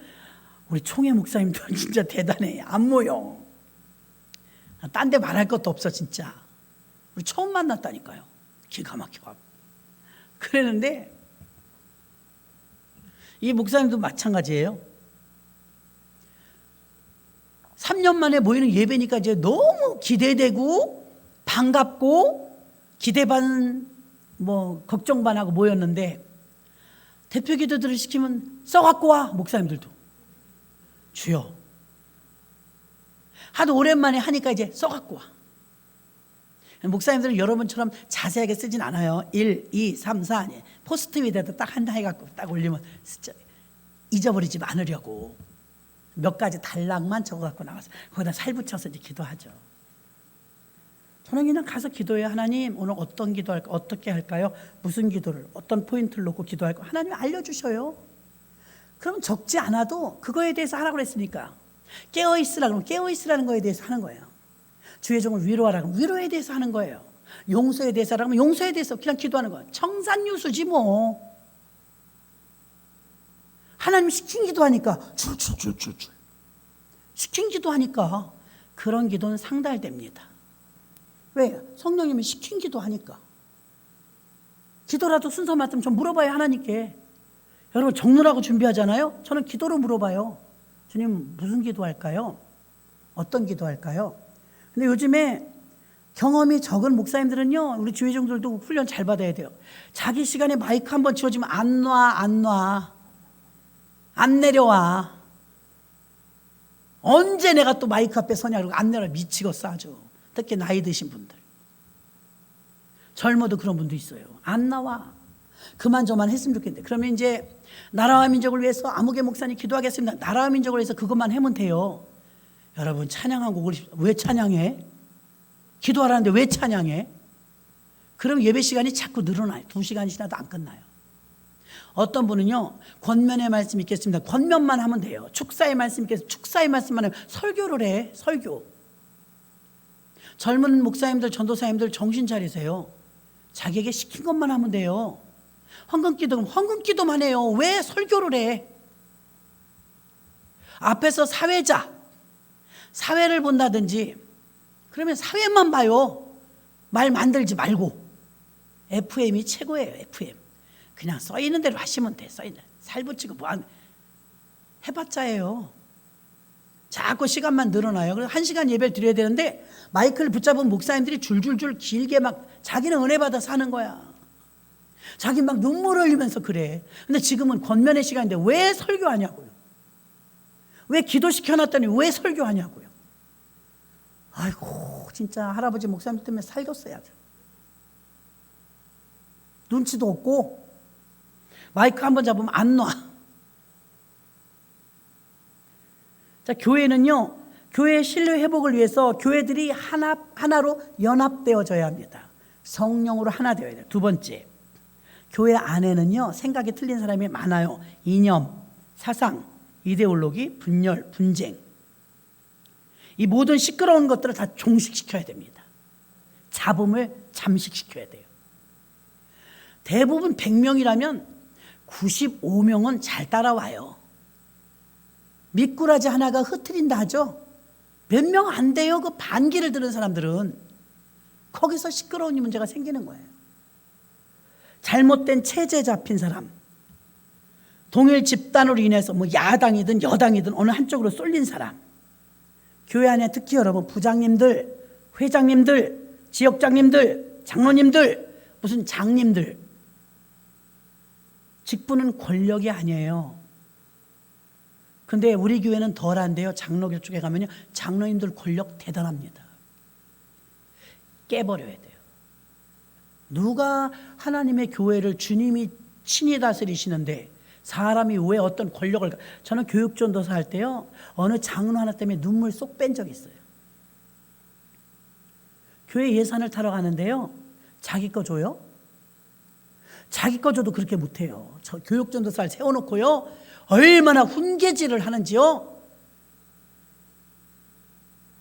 우리 총회 목사님들 진짜 대단해. 안 모여. 딴 데 말할 것도 없어 진짜. 우리 처음 만났다니까요. 기가 막혀. 그랬는데 이 목사님도 마찬가지예요. 3년 만에 모이는 예배니까 이제 너무 기대되고 반갑고 기대 반 걱정 반 하고 모였는데 대표 기도들을 시키면 써갖고 와. 목사님들도 주여. 하도 오랜만에 하니까 이제 써갖고 와. 목사님들은 여러분처럼 자세하게 쓰진 않아요. 1, 2, 3, 4 아니에요. 포스트잇에다 딱 한다 해갖고 딱 올리면 진짜 잊어버리지 않으려고 몇 가지 단락만 적어갖고 나가서 거기다 살 붙여서 이제 기도하죠. 저는 그냥 가서 기도해요. 하나님 오늘 어떤 기도할까? 어떻게 할까요? 무슨 기도를 어떤 포인트를 놓고 기도할까? 하나님 알려주셔요. 그럼 적지 않아도 그거에 대해서 하라고 그랬으니까 깨어있으라 그러면 깨어있으라는 거에 대해서 하는 거예요. 주의 종을 위로하라 그러면 위로에 대해서 하는 거예요. 용서에 대해서 하라면 용서에 대해서 그냥 기도하는 거예요. 청산유수지 뭐. 하나님 시킨 기도하니까 줄줄줄줄줄 시킨 기도하니까 그런 기도는 상달됩니다. 왜? 성령님이 시킨 기도하니까. 기도라도 순서 맞으면 좀 물어봐요, 하나님께. 여러분 적느라고 준비하잖아요. 저는 기도로 물어봐요. 주님 무슨 기도할까요? 어떤 기도할까요? 근데 요즘에 경험이 적은 목사님들은요, 우리 주의종들도 훈련 잘 받아야 돼요. 자기 시간에 마이크 한번 치워주면 안 놔. 안 내려와. 언제 내가 또 마이크 앞에 서냐 그러고 안 내려와. 미치겠어 아주. 특히 나이 드신 분들. 젊어도 그런 분도 있어요. 안 나와. 그만 저만 했으면 좋겠는데. 그러면 이제 나라와 민족을 위해서 아무개 목사님 기도하겠습니다. 나라와 민족을 위해서 그것만 하면 돼요. 여러분 찬양한 곡을 왜 찬양해? 기도하라는데 왜 찬양해? 그럼 예배 시간이 자꾸 늘어나요. 2시간이 지나도 안 끝나요. 어떤 분은요, 권면의 말씀 있겠습니다. 권면만 하면 돼요. 축사의 말씀 있겠습니다. 축사의 말씀만 하면 설교를 해. 설교. 젊은 목사님들, 전도사님들 정신 차리세요. 자기에게 시킨 것만 하면 돼요. 헌금기도 헌금기도만 해요. 왜 설교를 해? 앞에서 사회를 본다든지 그러면 사회만 봐요. 말 만들지 말고. FM이 최고예요. FM. 그냥 써 있는 대로 하시면 돼. 써 있는 살 붙이고 뭐 해봤자예요. 자꾸 시간만 늘어나요. 그래서 1시간 예배를 드려야 되는데 마이크를 붙잡은 목사님들이 줄줄줄 길게 막 자기는 은혜 받아서 하는 거야. 자기 막 눈물 흘리면서 그래. 근데 지금은 권면의 시간인데 왜 설교하냐고요. 왜 기도시켜놨더니 왜 설교하냐고요. 아이고 진짜 할아버지 목사님 때문에 살겠어야죠. 눈치도 없고 마이크 한번 잡으면 안 놔. 자, 교회는요, 교회의 신뢰 회복을 위해서 교회들이 하나로 연합되어져야 합니다. 성령으로 하나 되어야 돼요. 두 번째, 교회 안에는요 생각이 틀린 사람이 많아요. 이념, 사상, 이데올로기, 분열, 분쟁. 이 모든 시끄러운 것들을 다 종식시켜야 됩니다. 잡음을 잠식시켜야 돼요. 대부분 100명이라면 95명은 잘 따라와요. 미꾸라지 하나가 흐트린다 하죠. 몇 명 안 돼요. 그 반기를 들은 사람들은. 거기서 시끄러운 문제가 생기는 거예요. 잘못된 체제에 잡힌 사람, 동일 집단으로 인해서 뭐 야당이든 여당이든 어느 한쪽으로 쏠린 사람, 교회 안에 특히 여러분 부장님들, 회장님들, 지역장님들, 장로님들, 무슨 장님들, 직분은 권력이 아니에요. 근데 우리 교회는 덜한데요. 장로교 쪽에 가면요, 장로님들 권력 대단합니다. 깨버려야 돼요. 누가 하나님의 교회를 주님이 친히 다스리시는데 사람이 왜 어떤 권력을. 저는 교육전도사 할 때요, 어느 장로 하나 때문에 눈물 쏙 뺀 적이 있어요. 교회 예산을 타러 가는데요, 자기 거 줘요? 자기 거 줘도 그렇게 못해요. 저 교육전도사를 세워놓고요, 얼마나 훈계질을 하는지요.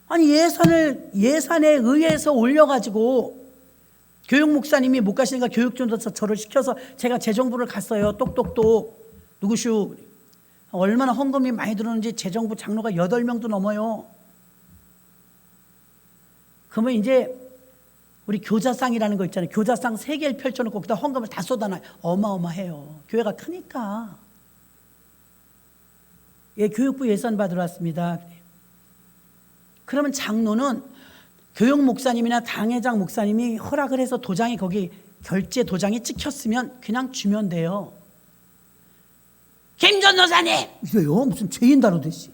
아니 예산에 의해서 올려가지고 교육 목사님이 못 가시니까 교육전도사 저를 시켜서 제가 재정부를 갔어요. 똑똑똑. 누구슈? 얼마나 헌금이 많이 들어오는지 재정부 장로가 8명도 넘어요. 그러면 이제 우리 교자상이라는 거 있잖아요. 교자상 3개를 펼쳐놓고 거기다 헌금을 다 쏟아놔요. 어마어마해요. 교회가 크니까. 예, 교육부 예산 받으러 왔습니다. 그러면 장로는 교육 목사님이나 당회장 목사님이 허락을 해서 도장이 거기 결제 도장이 찍혔으면 그냥 주면 돼요. 김 전도사님! 이래요? 무슨 죄인 다루듯이.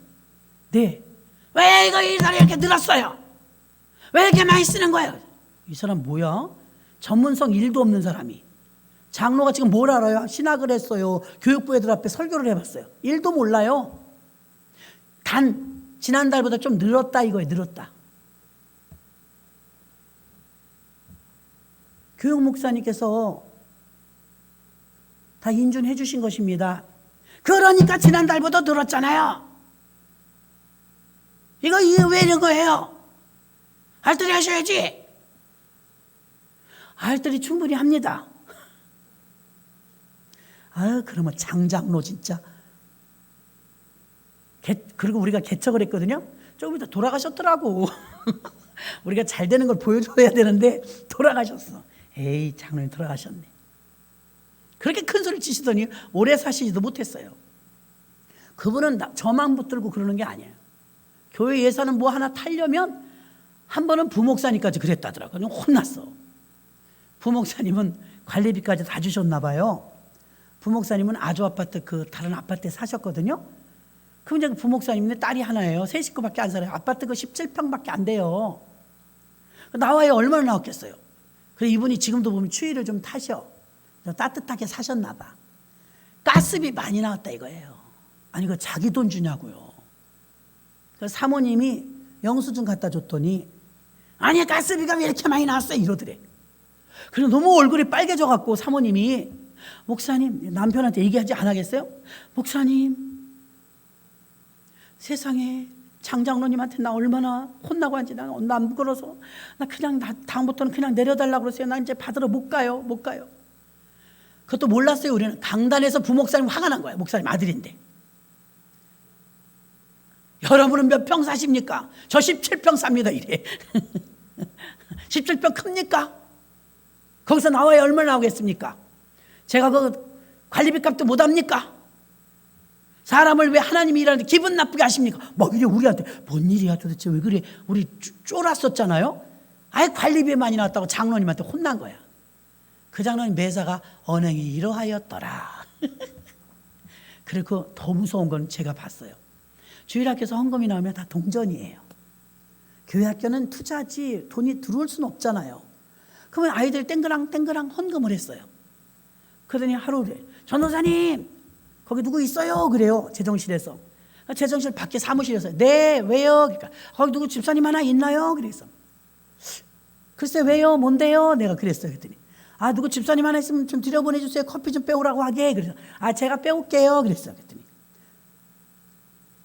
네. 왜 이거 이 사람이 이렇게 늘었어요? 왜 이렇게 많이 쓰는 거예요? 이 사람 뭐야? 전문성 1도 없는 사람이. 장로가 지금 뭘 알아요? 신학을 했어요. 교육부 애들 앞에 설교를 해봤어요. 1도 몰라요. 단 지난달보다 좀 늘었다 이거예요. 늘었다. 교육 목사님께서 다 인준해 주신 것입니다. 그러니까 지난달보다 늘었잖아요. 이거 왜 이런 거예요? 알뜰히 하셔야지. 알뜰히 충분히 합니다. 아유, 그러면 장장로 진짜. 그리고 우리가 개척을 했거든요. 조금 이따 돌아가셨더라고. 우리가 잘 되는 걸 보여줘야 되는데 돌아가셨어. 에이, 장로님 돌아가셨네. 그렇게 큰 소리 치시더니 오래 사시지도 못했어요. 그분은 저만 붙들고 그러는 게 아니에요. 교회 예산은 뭐 하나 타려면 한 번은 부목사님까지 그랬다더라고요. 혼났어. 부목사님은 관리비까지 다 주셨나 봐요. 부목사님은 아주 아파트 다른 아파트에 사셨거든요. 그럼 이제 부목사님인데 딸이 하나예요. 세 식구밖에 안 살아요. 아파트 17평밖에 안 돼요. 나와야 얼마나 나왔겠어요. 그래서 이분이 지금도 보면 추위를 좀 타셔. 따뜻하게 사셨나 봐. 가스비 많이 나왔다 이거예요. 아니, 그 자기 돈 주냐고요. 그래서 사모님이 영수증 갖다 줬더니 아니, 가스비가 왜 이렇게 많이 나왔어 이러더래. 그래서 너무 얼굴이 빨개져 갖고 사모님이 목사님, 남편한테 얘기하지 안 하겠어요? 목사님, 세상에 장장로님한테 나 얼마나 혼나고 한지 난 부끄러워서 나 그냥 다음부터는 그냥 내려달라고 그러세요. 나 이제 받으러 못 가요. 그것도 몰랐어요. 우리는 강단에서 부목사님 화가 난 거예요. 목사님 아들인데. 여러분은 몇 평 사십니까? 저 17평 삽니다 이래. 17평 큽니까? 거기서 나와야 얼마나 나오겠습니까? 제가 그 관리비 값도 못 합니까? 사람을 왜 하나님이 일하는데 기분 나쁘게 하십니까? 막 이래 우리한테 뭔 일이야 도대체 왜 그래? 우리 쫄았었잖아요. 아예 관리비 많이 나왔다고 장로님한테 혼난 거야. 그 장로님 매사가 언행이 이러하였더라. 그리고 더 무서운 건 제가 봤어요. 주일학교에서 헌금이 나오면 다 동전이에요. 교회 학교는 투자지 돈이 들어올 수는 없잖아요. 그러면 아이들 땡그랑 헌금을 했어요. 그러더니 하루에 전도사님 거기 누구 있어요? 그래요. 재정실에서. 재정실 밖에 사무실에서. 네, 왜요? 그러니까 거기 누구 집사님 하나 있나요? 그래서 글쎄 왜요? 뭔데요? 내가 그랬어요. 그랬더니 누구 집사님 하나 있으면 좀 들여보내주세요. 커피 좀 빼오라고 하게. 그래서 제가 빼올게요. 그랬어요. 그랬더니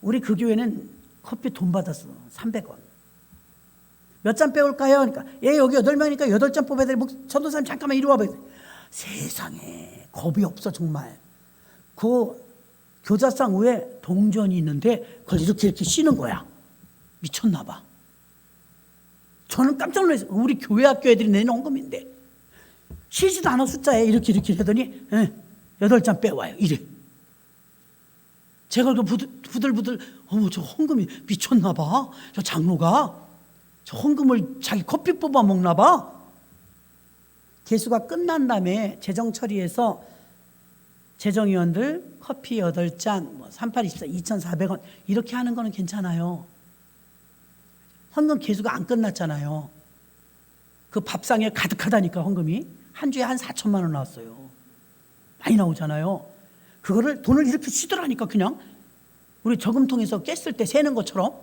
우리 그 교회는 커피 돈 받았어. 300원. 몇 잔 빼올까요? 그러니까 여기 8명이니까 8잔 뽑아야 돼. 전도사님 잠깐만 이리 와봐요. 세상에 겁이 없어 정말. 그 교자상 위에 동전이 있는데 그걸 이렇게 씌는 거야. 미쳤나 봐. 저는 깜짝 놀랐어요. 우리 교회 학교 애들이 내는 헌금인데 쉬지도 않아 숫자에 이렇게 하더니 8잔 빼와요. 이래. 제가 그 부들부들 어머 저 헌금이 미쳤나 봐. 저 장로가 저 헌금을 자기 커피 뽑아 먹나 봐. 개수가 끝난 다음에 재정 처리해서 재정위원들 커피 8잔 3824 2,400원 이렇게 하는 거는 괜찮아요. 헌금 개수가 안 끝났잖아요. 그 밥상에 가득하다니까 헌금이 한 주에 한 4천만 원 나왔어요. 많이 나오잖아요. 그거를 돈을 이렇게 쓰더라니까 그냥 우리 저금통에서 깼을 때 세는 것처럼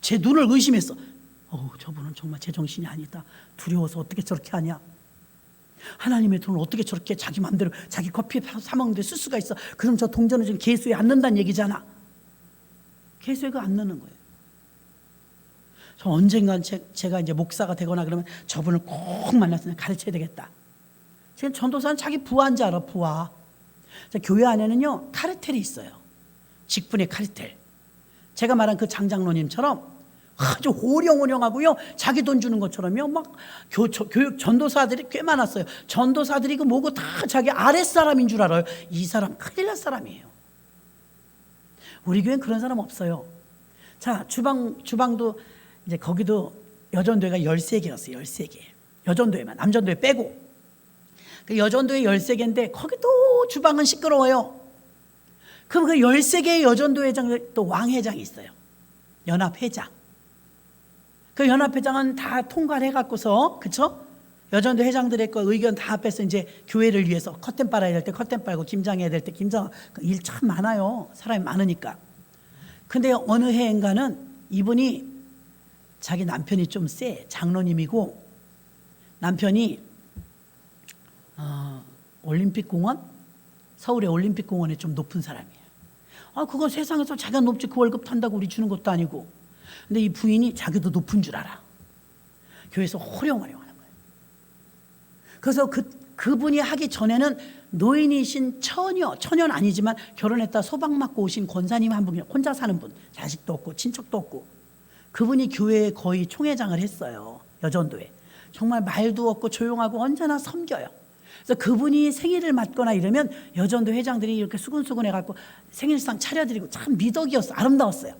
제 눈을 의심했어. 저분은 정말 제정신이 아니다. 두려워서 어떻게 저렇게 하냐. 하나님의 돈을 어떻게 저렇게 자기 마음대로 자기 커피 사 먹는데 쓸 수가 있어. 그럼 저 동전을 지금 개수에 안 넣는다는 얘기잖아. 개수에 안 넣는 거예요. 저 언젠간 제가 이제 목사가 되거나 그러면 저분을 꼭 만나서 가르쳐야 되겠다. 지금 전도사는 자기 부하인 줄 알아. 부하. 교회 안에는요 카르텔이 있어요. 직분의 카르텔. 제가 말한 그 장장로님처럼 아주 호령호령하고요 자기 돈 주는 것처럼요 막 교육 전도사들이 꽤 많았어요. 전도사들이 그 뭐고 다 자기 아랫사람인 줄 알아요. 이 사람 큰일 날 사람이에요. 우리 교회는 그런 사람 없어요. 자, 주방도 이제 거기도 여전도회가 13개였어요. 13개. 여전도회만 남전도회 빼고 그 여전도회 13개인데 거기도 주방은 시끄러워요. 그럼 그 13개의 여전도회장 또 왕회장이 있어요. 연합회장. 그 연합회장은 다 통과를 해갖고서 그쵸? 여전도 회장들의 거 의견 다 합해서 이제 교회를 위해서 커튼 빨아야 될 때 커튼 빨고 김장해야 될 때 김장 일 참 많아요. 사람이 많으니까. 근데 어느 해인가는 이분이 자기 남편이 좀 세 장로님이고 남편이 올림픽공원 서울의 올림픽공원에 좀 높은 사람이에요. 그건 세상에서 자기가 높지 그 월급 탄다고 우리 주는 것도 아니고 근데 이 부인이 자기도 높은 줄 알아. 교회에서 호령호령하는 거예요. 그래서 그분이 하기 전에는 노인이신 처녀는 아니지만 결혼했다 소박 맞고 오신 권사님 한 분이 혼자 사는 분, 자식도 없고 친척도 없고, 그분이 교회에 거의 총회장을 했어요. 여전도에. 정말 말도 없고 조용하고 언제나 섬겨요. 그래서 그분이 생일을 맞거나 이러면 여전도 회장들이 이렇게 수근수근 해갖고 생일상 차려드리고 참 미덕이었어. 아름다웠어요.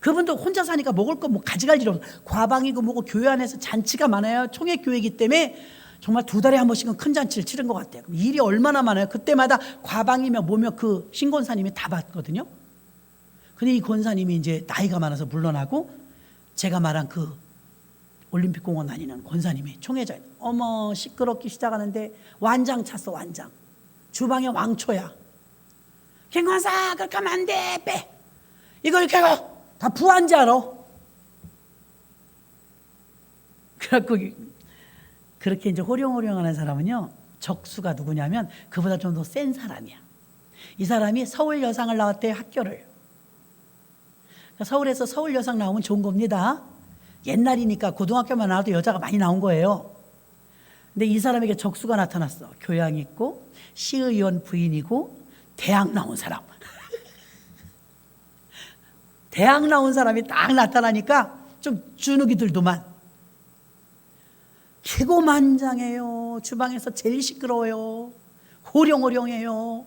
그분도 혼자 사니까 먹을 거 뭐 가져갈 일 없어. 과방이고 뭐고 교회 안에서 잔치가 많아요. 총회 교회이기 때문에 정말 2달에 한 번씩은 큰 잔치를 치른 것 같아요. 일이 얼마나 많아요. 그때마다 과방이며 뭐며 그 신권사님이 다 받거든요. 근데 이 권사님이 이제 나이가 많아서 물러나고, 제가 말한 그 올림픽공원 다니는 권사님이 총회장, 어머 시끄럽기 시작하는데 완장 찼어. 완장. 주방에 왕초야. 김권사 그렇게 하면 안 돼. 빼. 이거 이렇게 하고 다 부한지 알아. 그래갖고 그렇게 이제 호령호령하는 사람은요, 적수가 누구냐면 그보다 좀 더 센 사람이야. 이 사람이 서울 여상을 나왔대요. 학교를. 서울에서 서울 여상 나오면 좋은 겁니다. 옛날이니까 고등학교만 나와도 여자가 많이 나온 거예요. 근데 이 사람에게 적수가 나타났어. 교양 있고 시의원 부인이고 대학 나온 사람. 대학 나온 사람이 딱 나타나니까 좀 주눅이 들더만. 기고만장해요. 주방에서 제일 시끄러워요. 호령호령해요.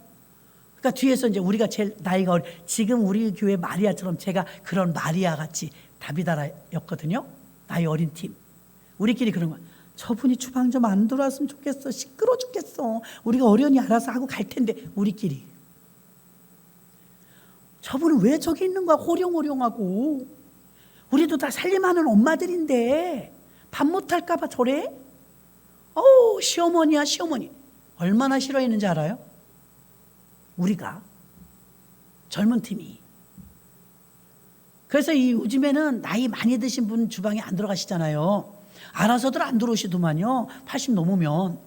그러니까 뒤에서 이제 우리가 제일 나이가 지금 우리 교회 마리아처럼 제가 그런 마리아 같이 다비다라였거든요. 나이 어린 팀. 우리끼리 그런 거야. 저분이 주방 좀 안 들어왔으면 좋겠어. 시끄러워 죽겠어. 우리가 어련히 알아서 하고 갈 텐데. 우리끼리. 저분은 왜 저기 있는 거야. 호령호령하고. 우리도 다 살림하는 엄마들인데 밥 못할까 봐 저래? 어우 시어머니야 시어머니. 얼마나 싫어했는지 알아요? 우리가 젊은 팀이. 그래서 이 요즘에는 나이 많이 드신 분 주방에 안 들어가시잖아요. 알아서들 안 들어오시더만요. 80 넘으면.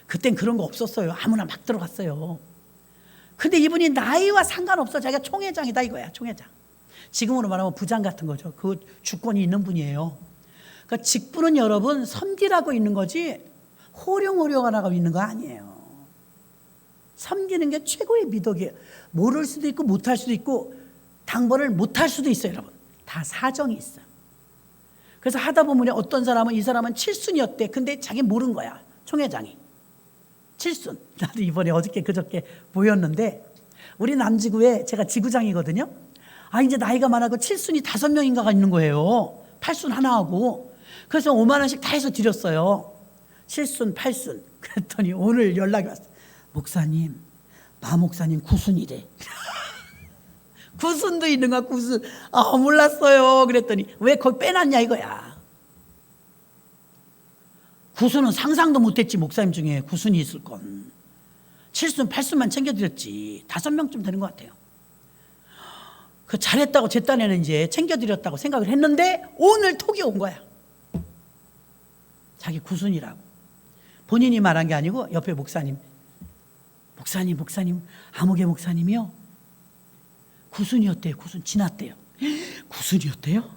그땐 그런 거 없었어요. 아무나 막 들어갔어요. 근데 이분이 나이와 상관없어. 자기가 총회장이다 이거야. 총회장. 지금으로 말하면 부장 같은 거죠. 그 주권이 있는 분이에요. 그러니까 직분은 여러분 섬기라고 있는 거지 호령호령하라고 있는 거 아니에요. 섬기는 게 최고의 미덕이에요. 모를 수도 있고 못할 수도 있고 당번을 못할 수도 있어요. 여러분 다 사정이 있어요. 그래서 하다 보면 어떤 사람은 이 사람은 7순이었대. 근데 자기 모른 거야. 총회장이 7순. 나도 이번에 어저께 그저께 보였는데 우리 남지구에 제가 지구장이거든요. 이제 나이가 많아고 7순이 5명인가가 있는 거예요. 8순 하나하고. 그래서 5만 원씩 다 해서 드렸어요. 7순 8순. 그랬더니 오늘 연락이 왔어요. 목사님, 마 목사님 9순이래. 9순도 있는 거야. 9순. 몰랐어요. 그랬더니 왜 거기 빼놨냐 이거야. 9순은 상상도 못했지. 목사님 중에 9순이 있을 건. 7순 8순만 챙겨드렸지. 5명쯤 되는 것 같아요. 그 잘했다고 제 딴에는 이제 챙겨드렸다고 생각을 했는데 오늘 톡이 온 거야. 자기 9순이라고. 본인이 말한 게 아니고 옆에 목사님 아무개 목사님이요 9순이었대요. 9순 지났대요. 9순이었대요?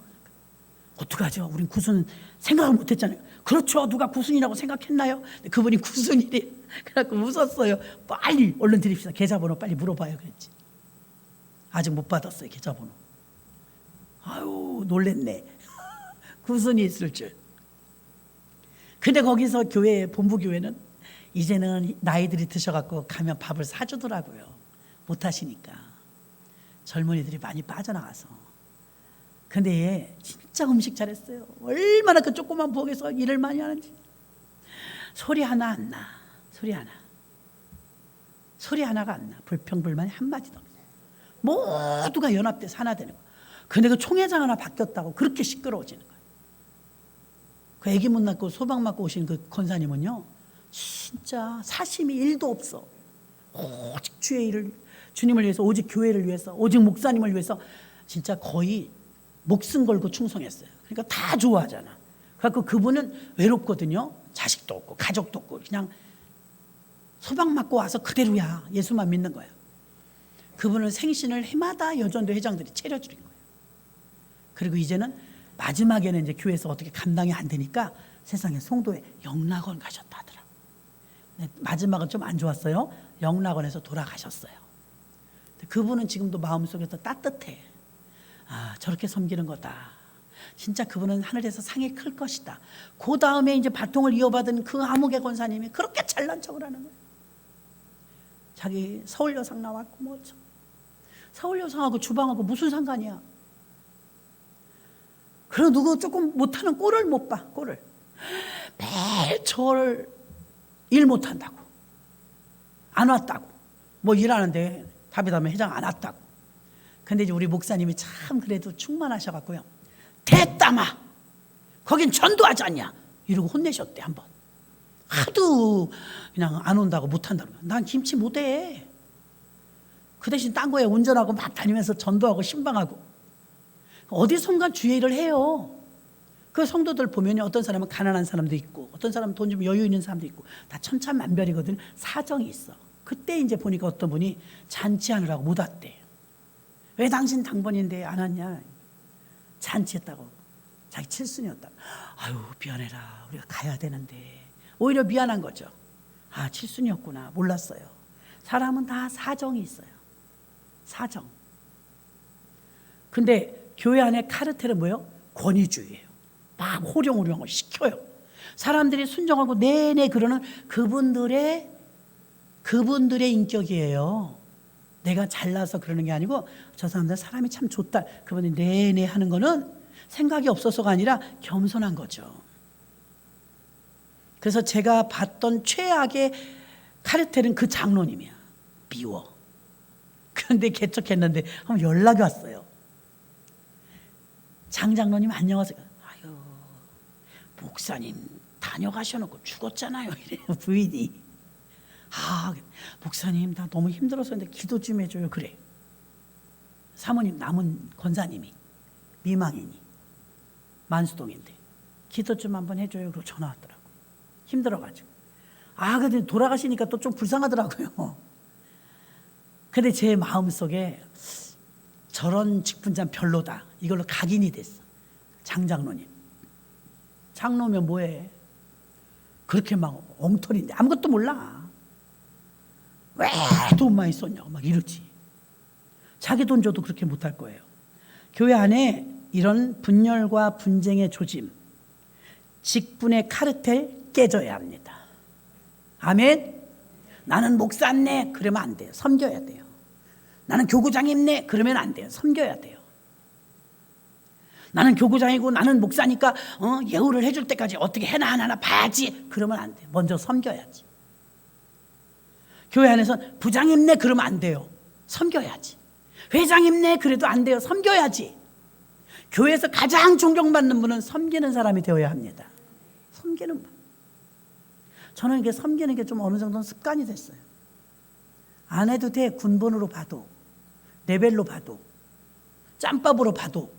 어떡하죠? 우린 9순 생각을 못했잖아요. 그렇죠. 누가 9순이라고 생각했나요? 그분이 9순이래. 그래갖고 웃었어요. 빨리 얼른 드립시다. 계좌번호 빨리 물어봐요. 그랬지. 아직 못 받았어요. 계좌번호. 아유 놀랬네. 9순이 있을 줄. 근데 거기서 교회 본부교회는 이제는 나이들이 드셔갖고 가면 밥을 사주더라고요. 못하시니까. 젊은이들이 많이 빠져나가서. 근데 얘 진짜 음식 잘했어요. 얼마나 그 조그만 부엌에서 일을 많이 하는지. 소리 하나 안 나. 소리 하나가 안 나. 불평불만이 한마디도 없어요. 모두가 연합돼서 하나 되는 거예요. 근데 그 총회장 하나 바뀌었다고 그렇게 시끄러워지는 거예요. 그 애기 못 낳고 소방 맞고 오신 그 권사님은요 진짜 사심이 1도 없어. 오직 주의 일을, 주님을 위해서, 오직 교회를 위해서, 오직 목사님을 위해서 진짜 거의 목숨 걸고 충성했어요. 그러니까 다 좋아하잖아. 그래서 그분은 외롭거든요. 자식도 없고 가족도 없고 그냥 소방 맞고 와서 그대로야. 예수만 믿는 거야. 그분은 생신을 해마다 여전도 회장들이 차려주는 거예요. 그리고 이제는 마지막에는 이제 교회에서 어떻게 감당이 안 되니까 세상에 송도에 영락원 가셨다 하더라고요. 마지막은 좀 안 좋았어요. 영락원에서 돌아가셨어요. 그분은 지금도 마음속에서 따뜻해. 아, 저렇게 섬기는 거다. 진짜 그분은 하늘에서 상이 클 것이다. 그 다음에 이제 바통을 이어받은 그 아무개 권사님이 그렇게 잘난 척을 하는 거예요. 자기 서울여상 나왔고 뭐 서울여상하고 주방하고 무슨 상관이야. 그리고 누구 조금 못하는 꼴을 못 봐. 꼴을 매일 저를 일 못한다고, 안 왔다고, 뭐 일하는데 다비다면 회장 안 왔다고. 근데 이제 우리 목사님이 참 그래도 충만하셔갖고요, 됐다마 거긴 전도하지 않냐 이러고 혼내셨대. 한번 하도 그냥 안 온다고 못한다고. 난 김치 못해. 그 대신 딴 거에 운전하고 막 다니면서 전도하고 신방하고 어디선가 주의 일을 해요. 그 성도들 보면 어떤 사람은 가난한 사람도 있고 어떤 사람은 돈 좀 여유 있는 사람도 있고 다 천차만별이거든. 사정이 있어. 그때 이제 보니까 어떤 분이 잔치하느라고 못 왔대. 왜 당신 당번인데 안 왔냐. 잔치했다고. 자기 칠순이었다고. 아유 미안해라, 우리가 가야 되는데. 오히려 미안한 거죠. 아, 칠순이었구나, 몰랐어요. 사람은 다 사정이 있어요. 사정. 근데 교회 안에 카르텔은 뭐예요? 권위주의예요. 막 호령호령을 시켜요. 사람들이 순종하고 내내 그러는 그분들의 인격이에요. 내가 잘나서 그러는 게 아니고 저 사람들 사람이 참 좋다. 그분이 내내 하는 거는 생각이 없어서가 아니라 겸손한 거죠. 그래서 제가 봤던 최악의 카르텔은 그 장로님이야. 미워. 그런데 개척했는데 한번 연락이 왔어요. 장 장로님 안녕하세요. 아유, 목사님 다녀가셔놓고 죽었잖아요. 이래요, 부인이. 아, 목사님 나 너무 힘들어서 근데 기도 좀 해줘요. 그래. 사모님 남은 권사님이 미망이니 만수동인데 기도 좀 한번 해줘요. 그러고 전화 왔더라고. 힘들어가지고. 아, 근데 돌아가시니까 또 좀 불쌍하더라고요. 근데 제 마음속에 저런 직분자는 별로다. 이걸로 각인이 됐어. 장장로님. 장로면 뭐해? 그렇게 막 엉터리인데 아무것도 몰라. 왜 돈 많이 썼냐고 막 이러지. 자기 돈 줘도 그렇게 못할 거예요. 교회 안에 이런 분열과 분쟁의 조짐, 직분의 카르텔 깨져야 합니다. 아멘. 나는 목사네 그러면 안 돼요. 섬겨야 돼요. 나는 교구장이네 그러면 안 돼요. 섬겨야 돼요. 나는 교구장이고 나는 목사니까 예우를 해줄 때까지 어떻게 해나 하나 봐야지 그러면 안 돼요. 먼저 섬겨야지. 교회 안에서 부장님네 그러면 안 돼요. 섬겨야지. 회장님네 그래도 안 돼요. 섬겨야지. 교회에서 가장 존경받는 분은 섬기는 사람이 되어야 합니다. 섬기는 분. 저는 이게 섬기는 게 좀 어느 정도는 습관이 됐어요. 안 해도 돼. 군번으로 봐도, 레벨로 봐도, 짬밥으로 봐도.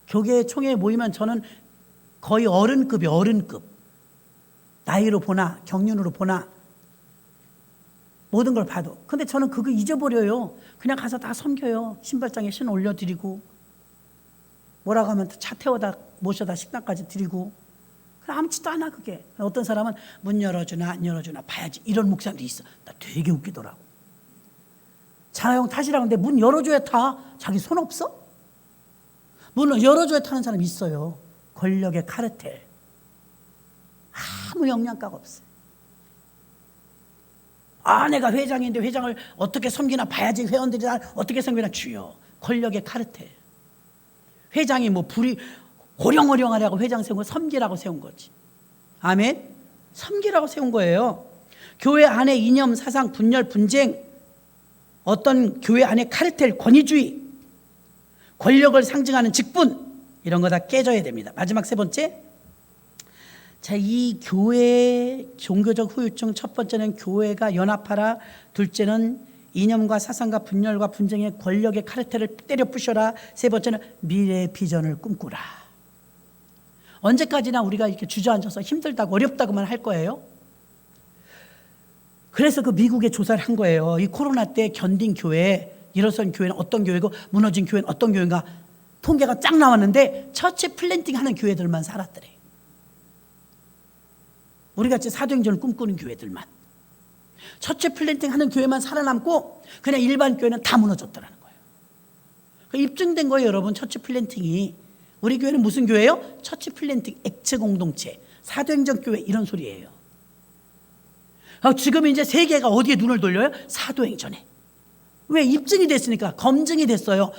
교계 총회에 모이면 저는 거의 어른급이에요. 어른급. 나이로 보나 경륜으로 보나 모든 걸 봐도. 근데 저는 그거 잊어버려요. 그냥 가서 다 섬겨요. 신발장에 신 올려드리고 뭐라고 하면 차 태워다 모셔다 식당까지 드리고. 아무렇지도 않아 그게. 어떤 사람은 문 열어주나 안 열어주나 봐야지 이런 목사님도 있어. 나 되게 웃기더라고. 자영 타시라고 하는데 문 열어줘야 타. 자기 손 없어? 문을 열어줘야 타는 사람이 있어요. 권력의 카르텔. 아무 영양가가 없어요. 아, 내가 회장인데 회장을 어떻게 섬기나 봐야지. 회원들이 날 어떻게 섬기나. 주여. 권력의 카르텔. 회장이 뭐 불이 호령호령하려고 회장 세운 거 섬기라고 세운 거지. 아멘. 섬기라고 세운 거예요. 교회 안에 이념, 사상, 분열, 분쟁, 어떤 교회 안에 카르텔, 권위주의, 권력을 상징하는 직분, 이런 거 다 깨져야 됩니다. 마지막 세 번째. 자, 이 교회의 종교적 후유증, 첫 번째는 교회가 연합하라. 둘째는 이념과 사상과 분열과 분쟁의 권력의 카르텔을 때려 부셔라. 세 번째는 미래의 비전을 꿈꾸라. 언제까지나 우리가 이렇게 주저앉아서 힘들다고 어렵다고만 할 거예요? 그래서 그 미국에 조사를 한 거예요. 이 코로나 때 견딘 교회, 일어선 교회는 어떤 교회고 무너진 교회는 어떤 교회인가. 통계가 쫙 나왔는데 처치 플랜팅 하는 교회들만 살았더래. 우리같이 사도행전을 꿈꾸는 교회들만. 처치 플랜팅 하는 교회만 살아남고 그냥 일반 교회는 다 무너졌더라는 거예요. 입증된 거예요, 여러분. 처치 플랜팅이. 우리 교회는 무슨 교회예요? 처치 플랜팅 액체 공동체, 사도행전 교회, 이런 소리예요. 지금 이제 세계가 어디에 눈을 돌려요? 사도행전에. 왜? 입증이 됐으니까. 검증이 됐어요.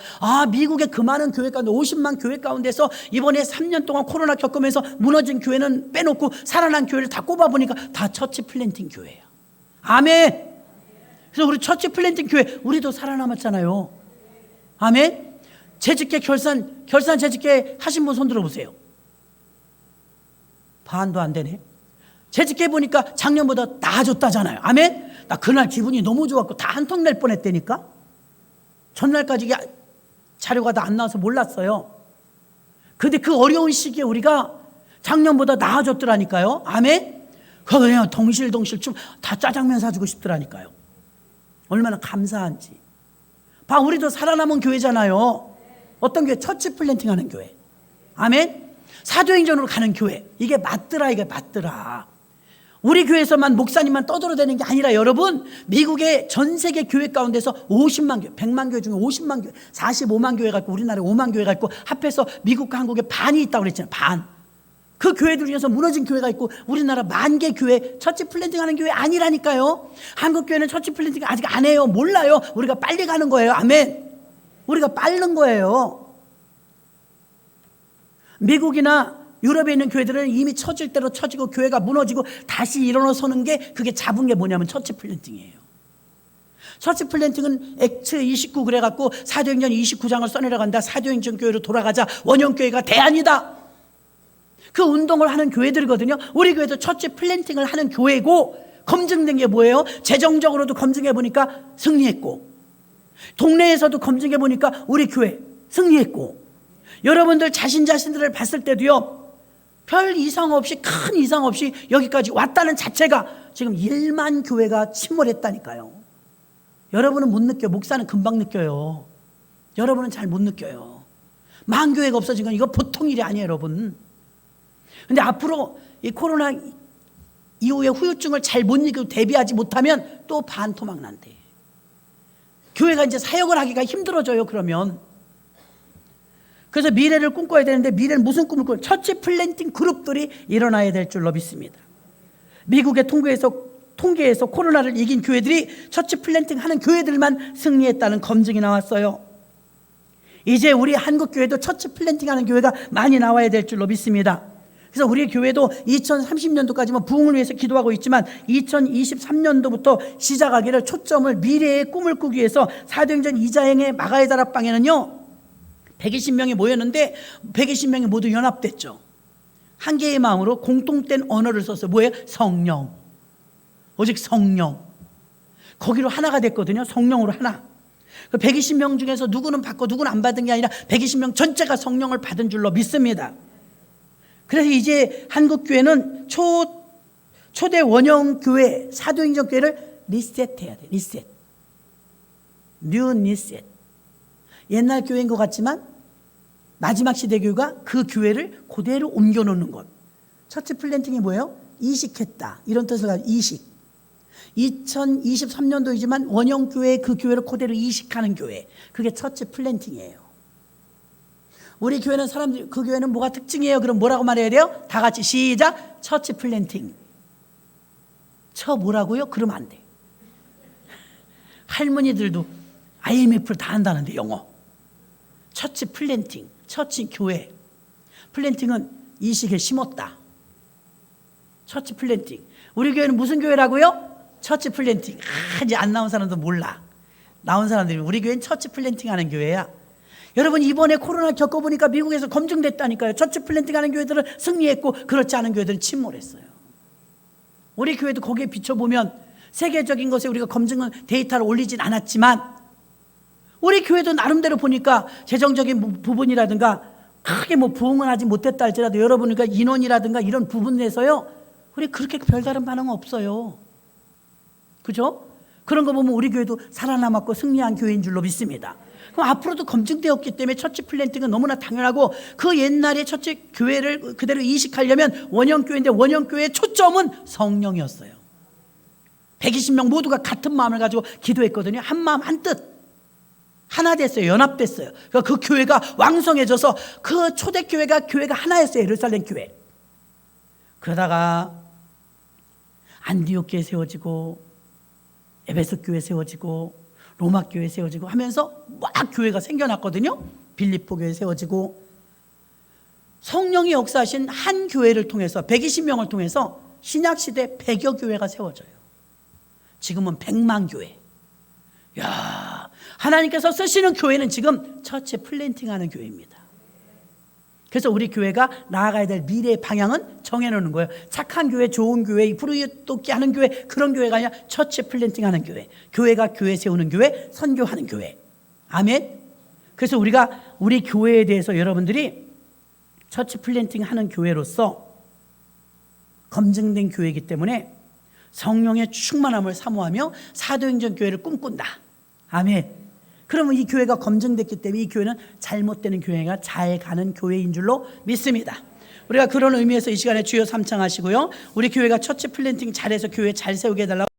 미국의 그 많은 교회 가운데 50만 교회 가운데서 이번에 3년 동안 코로나 겪으면서 무너진 교회는 빼놓고 살아난 교회를 다 꼽아보니까 다 처치 플랜팅 교회예요. 아멘. 그래서 우리 처치 플랜팅 교회, 우리도 살아남았잖아요. 아멘. 재직계 결산 재직계 하신 분 손 들어보세요. 반도 안 되네. 재직계 보니까 작년보다 나아졌다잖아요. 아멘. 나 그날 기분이 너무 좋았고 다 한턱 낼 뻔했다니까. 전날까지 자료가 다 안 나와서 몰랐어요. 근데 그 어려운 시기에 우리가 작년보다 나아졌더라니까요. 아멘. 그냥 덩실덩실 좀 다 짜장면 사주고 싶더라니까요. 얼마나 감사한지. 우리도 살아남은 교회잖아요. 어떤 교회? 처치 플랜팅 하는 교회. 아멘. 사도행전으로 가는 교회. 이게 맞더라. 우리 교회에서만 목사님만 떠들어대는 게 아니라 여러분, 미국의 전 세계 교회 가운데서 50만 교회, 100만 교회 중에 50만 교회, 45만 교회가 있고 우리나라에 5만 교회가 있고 합해서 미국과 한국에 반이 있다고 그랬잖아요. 반. 그 교회들 중에서 무너진 교회가 있고 우리나라 10,000개 교회, 처치 플랜팅 하는 교회 아니라니까요. 한국 교회는 처치 플랜팅 아직 안 해요. 몰라요. 우리가 빨리 가는 거예요. 아멘. 우리가 빠른 거예요. 미국이나 유럽에 있는 교회들은 이미 처질 대로 처지고 교회가 무너지고 다시 일어나서는 게, 그게 잡은 게 뭐냐면 처치 플랜팅이에요. 처치 플랜팅은 액트 29 그래갖고 사도행전 29장을 써내려간다. 사도행전 교회로 돌아가자. 원형교회가 대안이다. 그 운동을 하는 교회들이거든요. 우리 교회도 처치 플랜팅을 하는 교회고, 검증된 게 뭐예요? 재정적으로도 검증해 보니까 승리했고, 동네에서도 검증해 보니까 우리 교회 승리했고, 여러분들 자신들을 봤을 때도요, 별 이상 없이, 큰 이상 없이 여기까지 왔다는 자체가 지금 1만 교회가 침몰했다니까요. 여러분은 못 느껴요. 목사는 금방 느껴요. 여러분은 잘 못 느껴요. 10,000 교회가 없어진 건 이거 보통 일이 아니에요, 여러분. 근데 앞으로 이 코로나 이후에 후유증을 잘 못 이기고 대비하지 못하면 또 반토막 난대. 교회가 이제 사역을 하기가 힘들어져요, 그러면. 그래서 미래를 꿈꿔야 되는데, 미래는 무슨 꿈을 꿔요? 처치 플랜팅 그룹들이 일어나야 될 줄로 믿습니다. 미국의 통계에서 코로나를 이긴 교회들이 처치 플랜팅 하는 교회들만 승리했다는 검증이 나왔어요. 이제 우리 한국 교회도 처치 플랜팅 하는 교회가 많이 나와야 될 줄로 믿습니다. 그래서 우리 교회도 2030년도까지만 부흥을 위해서 기도하고 있지만 2023년도부터 시작하기를 초점을 미래의 꿈을 꾸기 위해서 사도행전 2장의 마가의 다락방에는요 120명이 모였는데 120명이 모두 연합됐죠. 한 개의 마음으로 공통된 언어를 써서 뭐예요? 성령. 오직 성령. 거기로 하나가 됐거든요. 성령으로 하나. 120명 중에서 누구는 받고 누구는 안 받은 게 아니라 120명 전체가 성령을 받은 줄로 믿습니다. 그래서 이제 한국교회는 초대 원형교회 사도행전교회를 리셋해야 돼. 리셋. 뉴 리셋. 옛날 교회인 것 같지만 마지막 시대 교회가 그 교회를 그대로 옮겨놓는 것. 처치 플랜팅이 뭐예요? 이식했다. 이런 뜻을 가지고 이식. 2023년도이지만 원형교회의 그 교회를 그대로 이식하는 교회. 그게 처치 플랜팅이에요. 우리 교회는 사람들이, 그 교회는 뭐가 특징이에요? 그럼 뭐라고 말해야 돼요? 다 같이 시작. 처치 플랜팅. 뭐라고요? 그러면 안 돼. 할머니들도 IMF를 다 한다는데 영어. 처치 플랜팅. 처치 교회. 플랜팅은 이식에 심었다. 처치 플랜팅. 우리 교회는 무슨 교회라고요? 처치 플랜팅. 이제 안 나온 사람도 몰라. 나온 사람들이 우리 교회는 처치 플랜팅 하는 교회야. 여러분, 이번에 코로나 겪어보니까 미국에서 검증됐다니까요. 처치 플랜팅 하는 교회들은 승리했고 그렇지 않은 교회들은 침몰했어요. 우리 교회도 거기에 비춰보면 세계적인 것에 우리가 검증은 데이터를 올리진 않았지만 우리 교회도 나름대로 보니까 재정적인 부분이라든가 크게 부흥을 하지 못했다 할지라도 여러분, 그러니까 인원이라든가 이런 부분에서요 우리 그렇게 별다른 반응은 없어요. 그죠? 그런 거 보면 우리 교회도 살아남았고 승리한 교회인 줄로 믿습니다. 그럼 앞으로도 검증되었기 때문에 처치 플랜팅은 너무나 당연하고, 그 옛날에 처치 교회를 그대로 이식하려면 원형교회인데 원형교회의 초점은 성령이었어요. 120명 모두가 같은 마음을 가지고 기도했거든요. 한 마음 한 뜻, 하나 됐어요. 연합됐어요. 그러니까 그 교회가 왕성해져서 그 초대교회가 교회가 하나였어요. 예루살렘 교회. 그러다가 안디옥 교회 세워지고 에베소 교회 세워지고 로마 교회 세워지고 하면서 막 교회가 생겨났거든요. 빌립보 교회 세워지고, 성령이 역사하신 한 교회를 통해서 120명을 통해서 신약시대 100여 교회가 세워져요. 지금은 100만 교회. 야, 하나님께서 쓰시는 교회는 지금 처치 플랜팅하는 교회입니다. 그래서 우리 교회가 나아가야 될 미래의 방향은 정해놓는 거예요. 착한 교회, 좋은 교회, 부르짖기 하는 교회, 그런 교회가 아니라 처치 플랜팅하는 교회. 교회가 교회 세우는 교회, 선교하는 교회. 아멘. 그래서 우리가 우리 교회에 대해서 여러분들이 처치 플랜팅하는 교회로서 검증된 교회이기 때문에 성령의 충만함을 사모하며 사도행전 교회를 꿈꾼다. 아멘. 그러면 이 교회가 검증됐기 때문에 이 교회는 잘못되는 교회가 잘 가는 교회인 줄로 믿습니다. 우리가 그런 의미에서 이 시간에 주여 삼창하시고요, 우리 교회가 처치 플랜팅 잘해서 교회 잘 세우게 해달라고